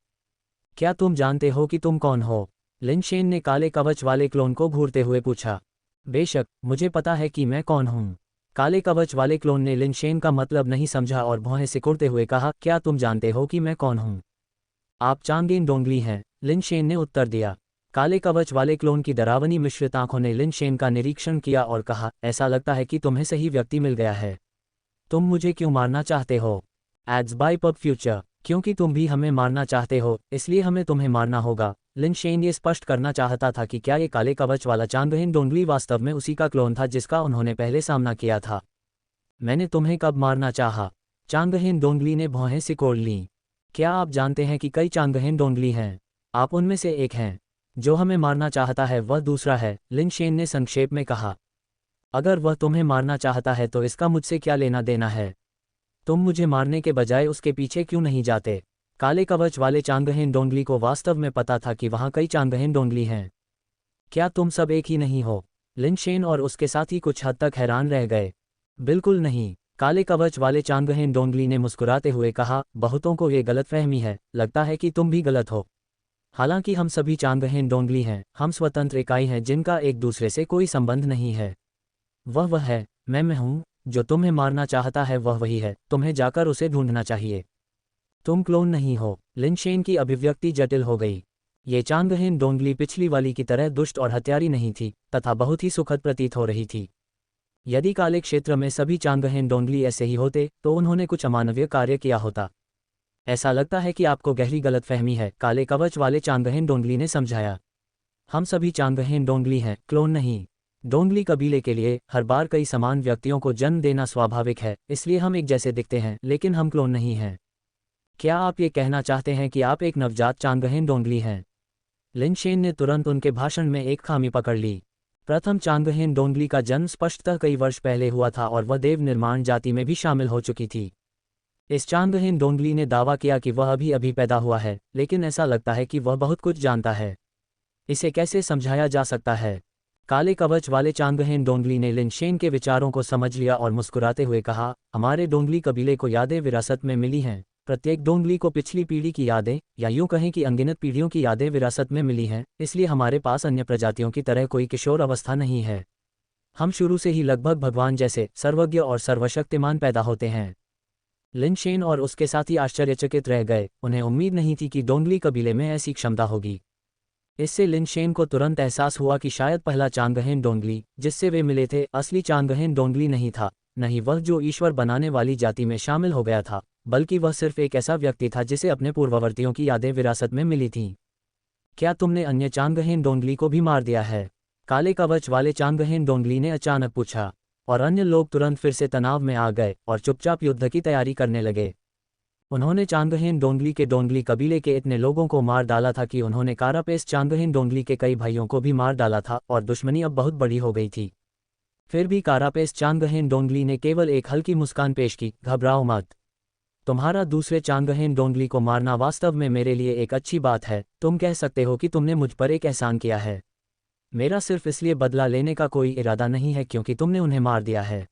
Speaker 1: क्या तुम जानते हो कि तुम कौन हो? लिन शेन ने काले कवच वाले क्लोन को घूरते हुए पूछा। बेशक, मुझे पता है कि मैं कौन हूँ। काले कवच वाले क्लोन ने लिन शेन का मतलब नहीं समझा और भौहें सिकुड़ते हुए कहा, क्या तुम जानते हो कि मैं कौन हूँ? आप चांगेन डोंगली हैं, लिन शेन ने उत्तर दिया। काले कवच वाले क्लोन की डरावनी मिश्रित आंखों ने लिन शेन का निरीक्षण किया और कहा, ऐसा लगता है कि तुम्हें सही व्यक्ति मिल गया है। तुम मुझे क्यों मारना चाहते हो? Ads by pub future. क्योंकि तुम भी हमें मारना चाहते हो, इसलिए हमें तुम्हें मारना होगा। लिन शेन ये स्पष्ट करना चाहता था कि क्या ये काले कवच वाला चांगहेन डोंगली वास्तव में उसी का क्लोन था जिसका उन्होंने पहले सामना किया था। मैंने तुम्हें कब मारना चाहा? चांगहेन डोंगली ने भौहें सिकोड़ लीं। क्या आप जानते हैं कि कई चांगहेन डोंगली हैं? आप उनमें से एक हैं। जो हमें मारना चाहता है वह दूसरा है, लिन शेन ने संक्षेप में कहा। अगर वह तुम्हें मारना चाहता है तो इसका मुझसे क्या लेना देना है? तुम मुझे मारने के बजाय उसके पीछे क्यों नहीं जाते? काले कवच वाले चांगहेन डोंगली को वास्तव में पता था कि वहाँ कई चांगहेन डोंगली हैं। क्या तुम सब एक ही नहीं हो? लिन शेन और उसके साथी कुछ हद तक हैरान रह गए। बिल्कुल नहीं, काले कवच वाले चांगहेन डोंगली ने मुस्कुराते हुए कहा, बहुतों को ये गलतफहमी है, लगता है कि तुम भी गलत हो। हालांकि हम सभी चांगहेन डोंगली हैं, हम स्वतंत्र इकाई हैं जिनका एक दूसरे से कोई संबंध नहीं है। वह है, मैं हूँ। जो तुम्हें मारना चाहता है वह वही है, तुम्हें जाकर उसे ढूंढना चाहिए। तुम क्लोन नहीं हो। लिन शेन की अभिव्यक्ति जटिल हो गई। ये चांगहेन डोंगली पिछली वाली की तरह दुष्ट और हत्यारी नहीं थी, तथा बहुत ही सुखद प्रतीत हो रही थी। यदि काले क्षेत्र में सभी चांगहेन डोंगली ऐसे ही होते तो उन्होंने कुछ अमानवीय कार्य किया होता। ऐसा लगता है कि आपको गहरी गलतफहमी है, काले कवच वाले चांगहेन डोंगली ने समझाया। हम सभी चांगहेन डोंगली हैं, क्लोन नहीं। डोंगली कबीले के लिए हर बार कई समान व्यक्तियों को जन्म देना स्वाभाविक है, इसलिए हम एक जैसे दिखते हैं, लेकिन हम क्लोन नहीं हैं। क्या आप ये कहना चाहते हैं कि आप एक नवजात चांगहेन डोंगली हैं? लिन शेन ने तुरंत उनके भाषण में एक खामी पकड़ ली। प्रथम चांगहेन डोंगली का जन्म स्पष्टतः कई वर्ष पहले हुआ था और वह देव निर्माण जाति में भी शामिल हो चुकी थी। इस चांगहेन डोंगली ने दावा किया कि वह अभी पैदा हुआ है, लेकिन ऐसा लगता है कि वह बहुत कुछ जानता है। इसे कैसे समझाया जा सकता है? काले कवच वाले चांगहेन डोंगली ने लिन शेन के विचारों को समझ लिया और मुस्कुराते हुए कहा, हमारे डोंगली कबीले को यादें विरासत में मिली हैं। प्रत्येक डोंगली को पिछली पीढ़ी की यादें, या यूं कहें कि अनगिनत पीढ़ियों की यादें विरासत में मिली हैं, इसलिए हमारे पास अन्य प्रजातियों की तरह कोई किशोर अवस्था नहीं है। हम शुरू से ही लगभग भगवान जैसे सर्वज्ञ और सर्वशक्तिमान पैदा होते हैं। लिन शेन और उसके साथी आश्चर्यचकित रह गए, उन्हें उम्मीद नहीं थी कि डोंगली कबीले में ऐसी क्षमता होगी। इससे लिन शेन को तुरंत एहसास हुआ कि शायद पहला चांगहेन डोंगली जिससे वे मिले थे असली चांगहेन डोंगली नहीं था, नहीं वह जो ईश्वर बनाने वाली जाति में शामिल हो गया था, बल्कि वह सिर्फ एक ऐसा व्यक्ति था जिसे अपने पूर्ववर्तियों की यादें विरासत में मिली थीं। क्या तुमने अन्य चांगहेन डोंगली को भी मार दिया है? काले कवच वाले चांगहेन डोंगली ने अचानक पूछा। और अन्य लोग तुरंत फिर से तनाव में आ गए और चुपचाप युद्ध की तैयारी करने लगे। उन्होंने चांगहेन डोंगली के डोंगली कबीले के इतने लोगों को मार डाला था कि उन्होंने कारापेस चांगहेन डोंगली के कई भाइयों को भी मार डाला था और दुश्मनी अब बहुत बड़ी हो गई थी। फिर भी कारापेस चांगहेन डोंगली ने केवल एक हल्की मुस्कान पेश की, घबराओ मत। तुम्हारा दूसरे चांगहेन डोंगली को मारना वास्तव में मेरे लिए एक अच्छी बात है। तुम कह सकते हो कि तुमने मुझ पर एक एहसान किया है। मेरा सिर्फ इसलिए बदला लेने का कोई इरादा नहीं है क्योंकि तुमने उन्हें मार दिया है।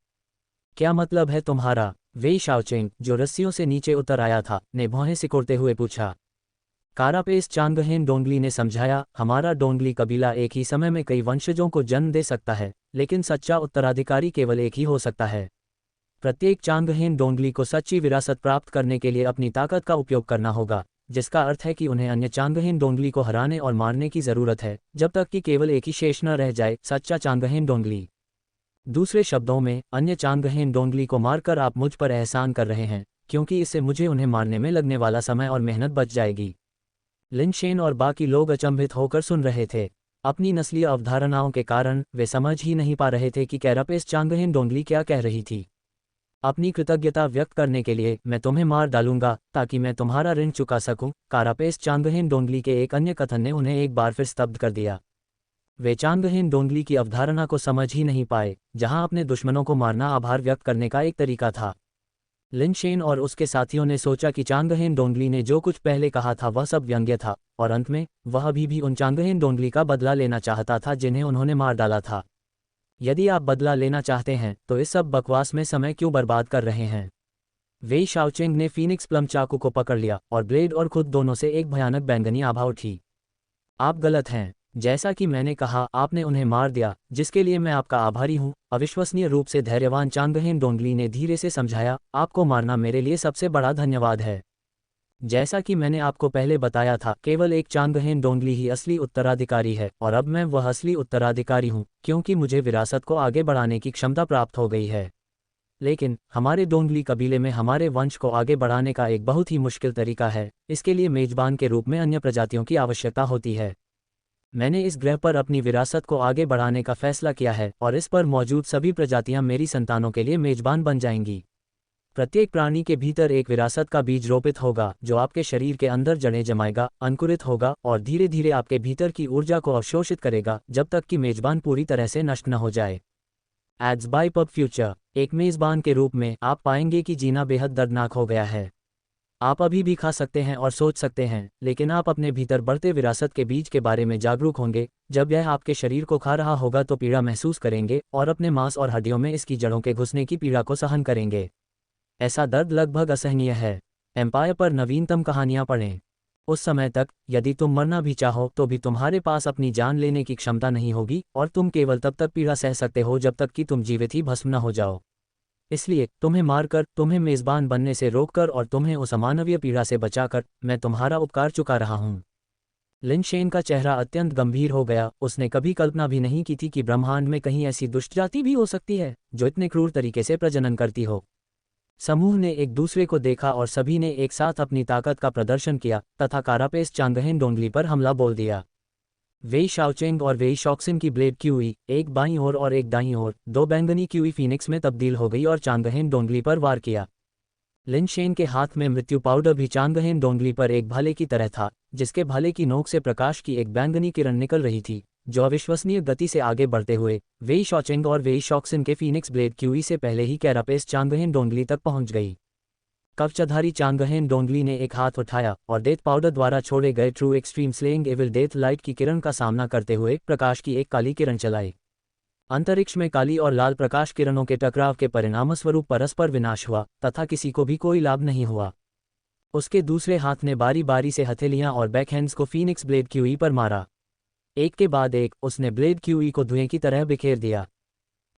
Speaker 1: क्या मतलब है तुम्हारा? वेई शाओचेंग, जो रस्सियों से नीचे उतर आया था, ने भौहें सिकोड़ते हुए पूछा। कारापेस चांगहेन डोंगली ने समझाया, हमारा डोंगली कबीला एक ही समय में कई वंशजों को जन्म दे सकता है, लेकिन सच्चा उत्तराधिकारी केवल एक ही हो सकता है। प्रत्येक चांगहेन डोंगली को सच्ची विरासत प्राप्त करने के लिए अपनी ताकत का उपयोग करना होगा, जिसका अर्थ है कि उन्हें अन्य चांगहेन डोंगली को हराने और मारने की जरूरत है, जब तक कि केवल एक ही शेष न रह जाए, सच्चा चांगहेन डोंगली। दूसरे शब्दों में, अन्य चांगहेन डोंगली को मारकर आप मुझ पर एहसान कर रहे हैं, क्योंकि इससे मुझे उन्हें मारने में लगने वाला समय और मेहनत बच जाएगी। लिन शेन और बाकी लोग अचंभित होकर सुन रहे थे। अपनी नस्लीय अवधारणाओं के कारण वे समझ ही नहीं पा रहे थे कि कारापेस चांगहेन डोंगली क्या कह रही थी। अपनी कृतज्ञता व्यक्त करने के लिए मैं तुम्हें मार डालूंगा ताकि मैं तुम्हारा ऋण चुका सकूं, कारापेस चांगहेन डोंगली के एक अन्य कथन ने उन्हें एक बार फिर स्तब्ध कर दिया। वे चांगहेन डोंगली की अवधारणा को समझ ही नहीं पाए, जहां अपने दुश्मनों को मारना आभार व्यक्त करने का एक तरीका था। लिन शेन और उसके साथियों ने सोचा कि चांगहेन डोंगली ने जो कुछ पहले कहा था वह सब व्यंग्य था, और अंत में वह अभी भी उन चांगहेन डोंगली का बदला लेना चाहता था जिन्हें उन्होंने मार डाला था। यदि आप बदला लेना चाहते हैं तो इस सब बकवास में समय क्यों बर्बाद कर रहे हैं? वेई शाओचेंग ने फीनिक्स प्लम चाकू को पकड़ लिया और ब्लेड और खुद दोनों से एक भयानक बैंगनी आभा उठी। आप गलत हैं। जैसा कि मैंने कहा, आपने उन्हें मार दिया, जिसके लिए मैं आपका आभारी हूं। अविश्वसनीय रूप से धैर्यवान चांगहेन डोंगली ने धीरे से समझाया, आपको मारना मेरे लिए सबसे बड़ा धन्यवाद है। जैसा कि मैंने आपको पहले बताया था, केवल एक चांगहेन डोंगली ही असली उत्तराधिकारी है, और अब मैं वह असली उत्तराधिकारी हूं, क्योंकि मुझे विरासत को आगे बढ़ाने की क्षमता प्राप्त हो गई है। लेकिन हमारे डोंगली कबीले में हमारे वंश को आगे बढ़ाने का एक बहुत ही मुश्किल तरीका है। इसके लिए मेजबान के रूप में अन्य प्रजातियों की आवश्यकता होती है। मैंने इस ग्रह पर अपनी विरासत को आगे बढ़ाने का फैसला किया है, और इस पर मौजूद सभी प्रजातियां मेरी संतानों के लिए मेजबान बन जाएंगी। प्रत्येक प्राणी के भीतर एक विरासत का बीज रोपित होगा, जो आपके शरीर के अंदर जड़ें जमाएगा, अंकुरित होगा और धीरे धीरे आपके भीतर की ऊर्जा को अवशोषित करेगा, जब तक कि मेजबान पूरी तरह से नष्ट न हो जाए। Ads by pub future. एक मेजबान के रूप में आप पाएंगे कि जीना बेहद दर्दनाक हो गया है। आप अभी भी खा सकते हैं और सोच सकते हैं, लेकिन आप अपने भीतर बढ़ते विरासत के बीज के बारे में जागरूक होंगे। जब यह आपके शरीर को खा रहा होगा तो पीड़ा महसूस करेंगे और अपने मांस और हड्डियों में इसकी जड़ों के घुसने की पीड़ा को सहन करेंगे। ऐसा दर्द लगभग असहनीय है। एम्पायर पर नवीनतम कहानियां पढ़ें। उस समय तक, यदि तुम मरना भी चाहो तो भी तुम्हारे पास अपनी जान लेने की क्षमता नहीं होगी, और तुम केवल तब तक पीड़ा सह सकते हो जब तक कि तुम जीवित ही भस्म न हो जाओ। इसलिए तुम्हें मारकर, तुम्हें मेजबान बनने से रोककर और तुम्हें उस अमानवीय पीड़ा से बचाकर मैं तुम्हारा उपकार चुका रहा हूँ। लिन शेन का चेहरा अत्यंत गंभीर हो गया। उसने कभी कल्पना भी नहीं की थी कि ब्रह्मांड में कहीं ऐसी दुष्ट जाति भी हो सकती है जो इतने क्रूर तरीके से प्रजनन करती हो। समूह ने एक दूसरे को देखा और सभी ने एक साथ अपनी ताकत का प्रदर्शन किया तथा कारापेस चांगहेन डोंगली पर हमला बोल दिया। वेई शाओचेंग और वेई शॉक्सिन की ब्लेड क्यूई, एक बाईं ओर और एक दाईं ओर, दो बैंगनी क्यूई फीनिक्स में तब्दील हो गई और चांगहेन डोंगली पर वार किया। लिन शेन के हाथ में मृत्यु पाउडर भी चांगहेन डोंगली पर एक भाले की तरह था, जिसके भाले की नोक से प्रकाश की एक बैंगनी किरण निकल रही थी, जो अविश्वसनीय गति से आगे बढ़ते हुए वेई शॉचेंग और वेई शॉक्सिन के फीनिक्स ब्लेड क्यूई से पहले ही कैरापेस चांगहेन डोंगली तक पहुंच गई। कवचाधारी चांगहेन डोंगली ने एक हाथ उठाया और डेथ पाउडर द्वारा छोड़े गए true extreme slaying evil death light की किरण का सामना करते हुए प्रकाश की एक काली किरण चलाई। अंतरिक्ष में काली और लाल प्रकाश किरणों के टकराव के परिणामस्वरूप परस्पर विनाश हुआ तथा किसी को भी कोई लाभ नहीं हुआ। उसके दूसरे हाथ ने बारी बारी से हथेलियां और बैकहैंड्स को फीनिक्स ब्लेड क्यूई पर मारा। एक के बाद एक उसने ब्लेड क्यूई को धुएं की तरह बिखेर दिया।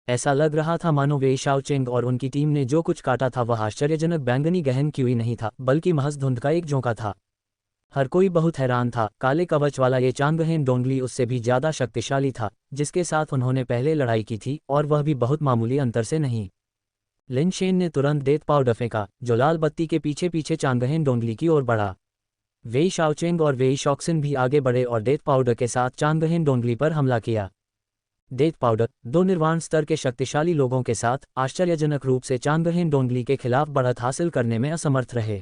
Speaker 1: ऐसा लग रहा था मानो वेई शाओचेंग और उनकी टीम ने जो कुछ काटा था वह आश्चर्यजनक बैंगनी गहन क्यूई नहीं था, बल्कि महज धुंध का एक झोंका था। हर कोई बहुत हैरान था। काले कवच वाला ये चांगहेन डोंगली उससे भी ज्यादा शक्तिशाली था, जिसके साथ उन्होंने पहले लड़ाई की थी, और वह भी बहुत मामूली अंतर से नहीं। लिन शेन ने तुरंत डेथ पाउडर फेंका, जो लाल बत्ती के पीछे पीछे चांगहेन डोंगली की ओर बढ़ा। वेई शाओचेंग और वेई शॉक्सिन भी आगे बढ़े और डेथ पाउडर के साथ चांगहेन डोंगली पर हमला किया। डेथ पाउडर दो निर्वाण स्तर के शक्तिशाली लोगों के साथ आश्चर्यजनक रूप से चांगहेन डोंगली के खिलाफ बढ़त हासिल करने में असमर्थ रहे।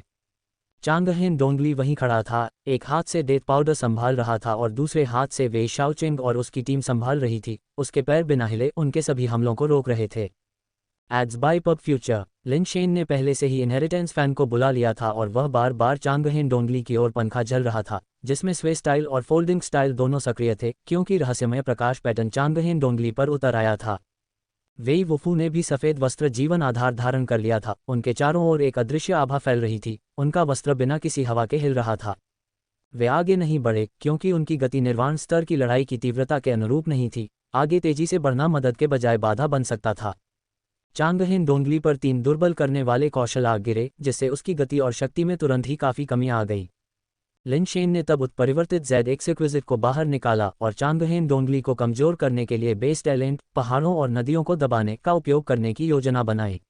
Speaker 1: चांगहेन डोंगली वहीं खड़ा था, एक हाथ से डेथ पाउडर संभाल रहा था और दूसरे हाथ से वेई शाओचेंग और उसकी टीम संभाल रही थी। उसके पैर बिना हिले उनके सभी हमलों को रोक रहे थे। Ads by pub future. Lin Shen ने पहले से ही इनहेरिटेंस फैन को बुला लिया था और वह बार बार चांगहेन डोंगली की ओर पंखा झल रहा था, जिसमें स्वे स्टाइल और फोल्डिंग स्टाइल दोनों सक्रिय थे, क्योंकि रहस्यमय प्रकाश पैटर्न चांगहेन डोंगली पर उतर आया था। वेई वुफू ने भी सफेद वस्त्र जीवन आधार धारण कर लिया था, उनके चारों ओर एक अदृश्य आभा फैल रही थी, उनका वस्त्र बिना किसी हवा के हिल रहा था। वे आगे नहीं बढ़े क्योंकि उनकी गति निर्वाण स्तर की लड़ाई की तीव्रता के अनुरूप नहीं थी। आगे तेजी से बढ़ना मदद के बजाय बाधा बन सकता था। चांगहेन डोंगली पर 3 दुर्बल करने वाले कौशल आ गिरे, जिससे उसकी गति और शक्ति में तुरंत ही काफी कमी आ गई। लिन शेन ने तब उत्परिवर्तित जेड एक्सक्विजिट को बाहर निकाला और चांगहेन डोंगली को कमजोर करने के लिए बेस टैलेंट, पहाड़ों और नदियों को दबाने का उपयोग करने की योजना बनाई।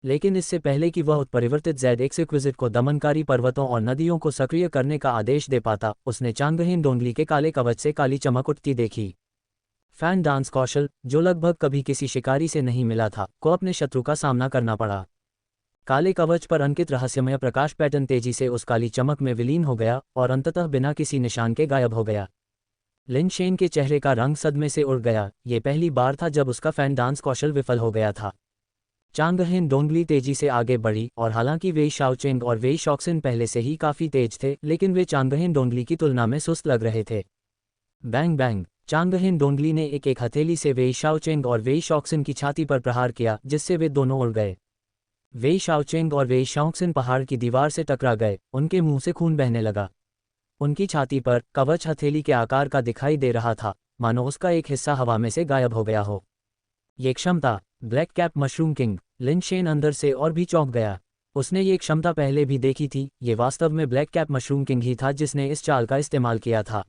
Speaker 1: लेकिन इससे पहले कि वह उत्परिवर्तित जेड एक्सक्विजिट को दमनकारी पर्वतों और नदियों को सक्रिय करने का आदेश दे पाता, उसने चांगहेन डोंगली के काले कवच से काली चमक उठती देखी। फैन डांस कौशल, जो लगभग कभी किसी शिकारी से नहीं मिला था, को अपने शत्रु का सामना करना पड़ा। काले कवच पर अंकित रहस्यमय प्रकाश पैटर्न तेजी से उस काली चमक में विलीन हो गया और अंततः बिना किसी निशान के गायब हो गया। लिन शेन के चेहरे का रंग सदमे से उड़ गया, ये पहली बार था जब उसका फैन डांस कौशल विफल हो गया था। चांगहेन डोंगली तेजी से आगे बढ़ी और हालांकि वेई शाओचेंग और वेई शॉक्सिन पहले से ही काफी तेज थे, लेकिन वे चांगहेन डोंगली की तुलना में सुस्त लग रहे थे। Bang bang. चांगहेन डोंगली ने एक हथेली से वेई शाओचेंग और वेई शॉक्सिन की छाती पर प्रहार किया, जिससे वे दोनों उड़ गए। वेई शाओचेंग और वेई शॉक्सिन पहाड़ की दीवार से टकरा गए, उनके मुंह से खून बहने लगा। उनकी छाती पर कवच हथेली के आकार का दिखाई दे रहा था, मानो उसका एक हिस्सा हवा में से गायब हो गया हो। ये क्षमता, black cap mushroom king. Lin Shen अंदर से और भी चौंक गया। उसने ये क्षमता पहले भी देखी थी, ये वास्तव में ब्लैक कैप मशरूम किंग ही था जिसने इस चाल का इस्तेमाल किया था।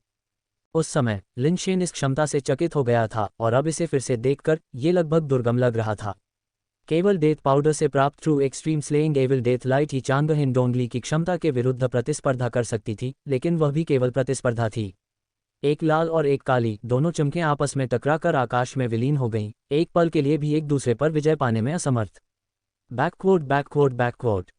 Speaker 1: उस समय लिन शेन इस क्षमता से चकित हो गया था और अब इसे फिर से देखकर ये लगभग दुर्गम लग रहा था। केवल डेथ पाउडर से प्राप्त through extreme slaying evil death light ही चांगहेन डोंगली की क्षमता के विरुद्ध प्रतिस्पर्धा कर सकती थी, लेकिन वह भी केवल प्रतिस्पर्धा थी। एक लाल और एक काली दोनों चमकें आपस में टकराकर आकाश में विलीन हो गईं, एक पल के लिए भी एक दूसरे पर विजय पाने में असमर्थ। Backward backward backward.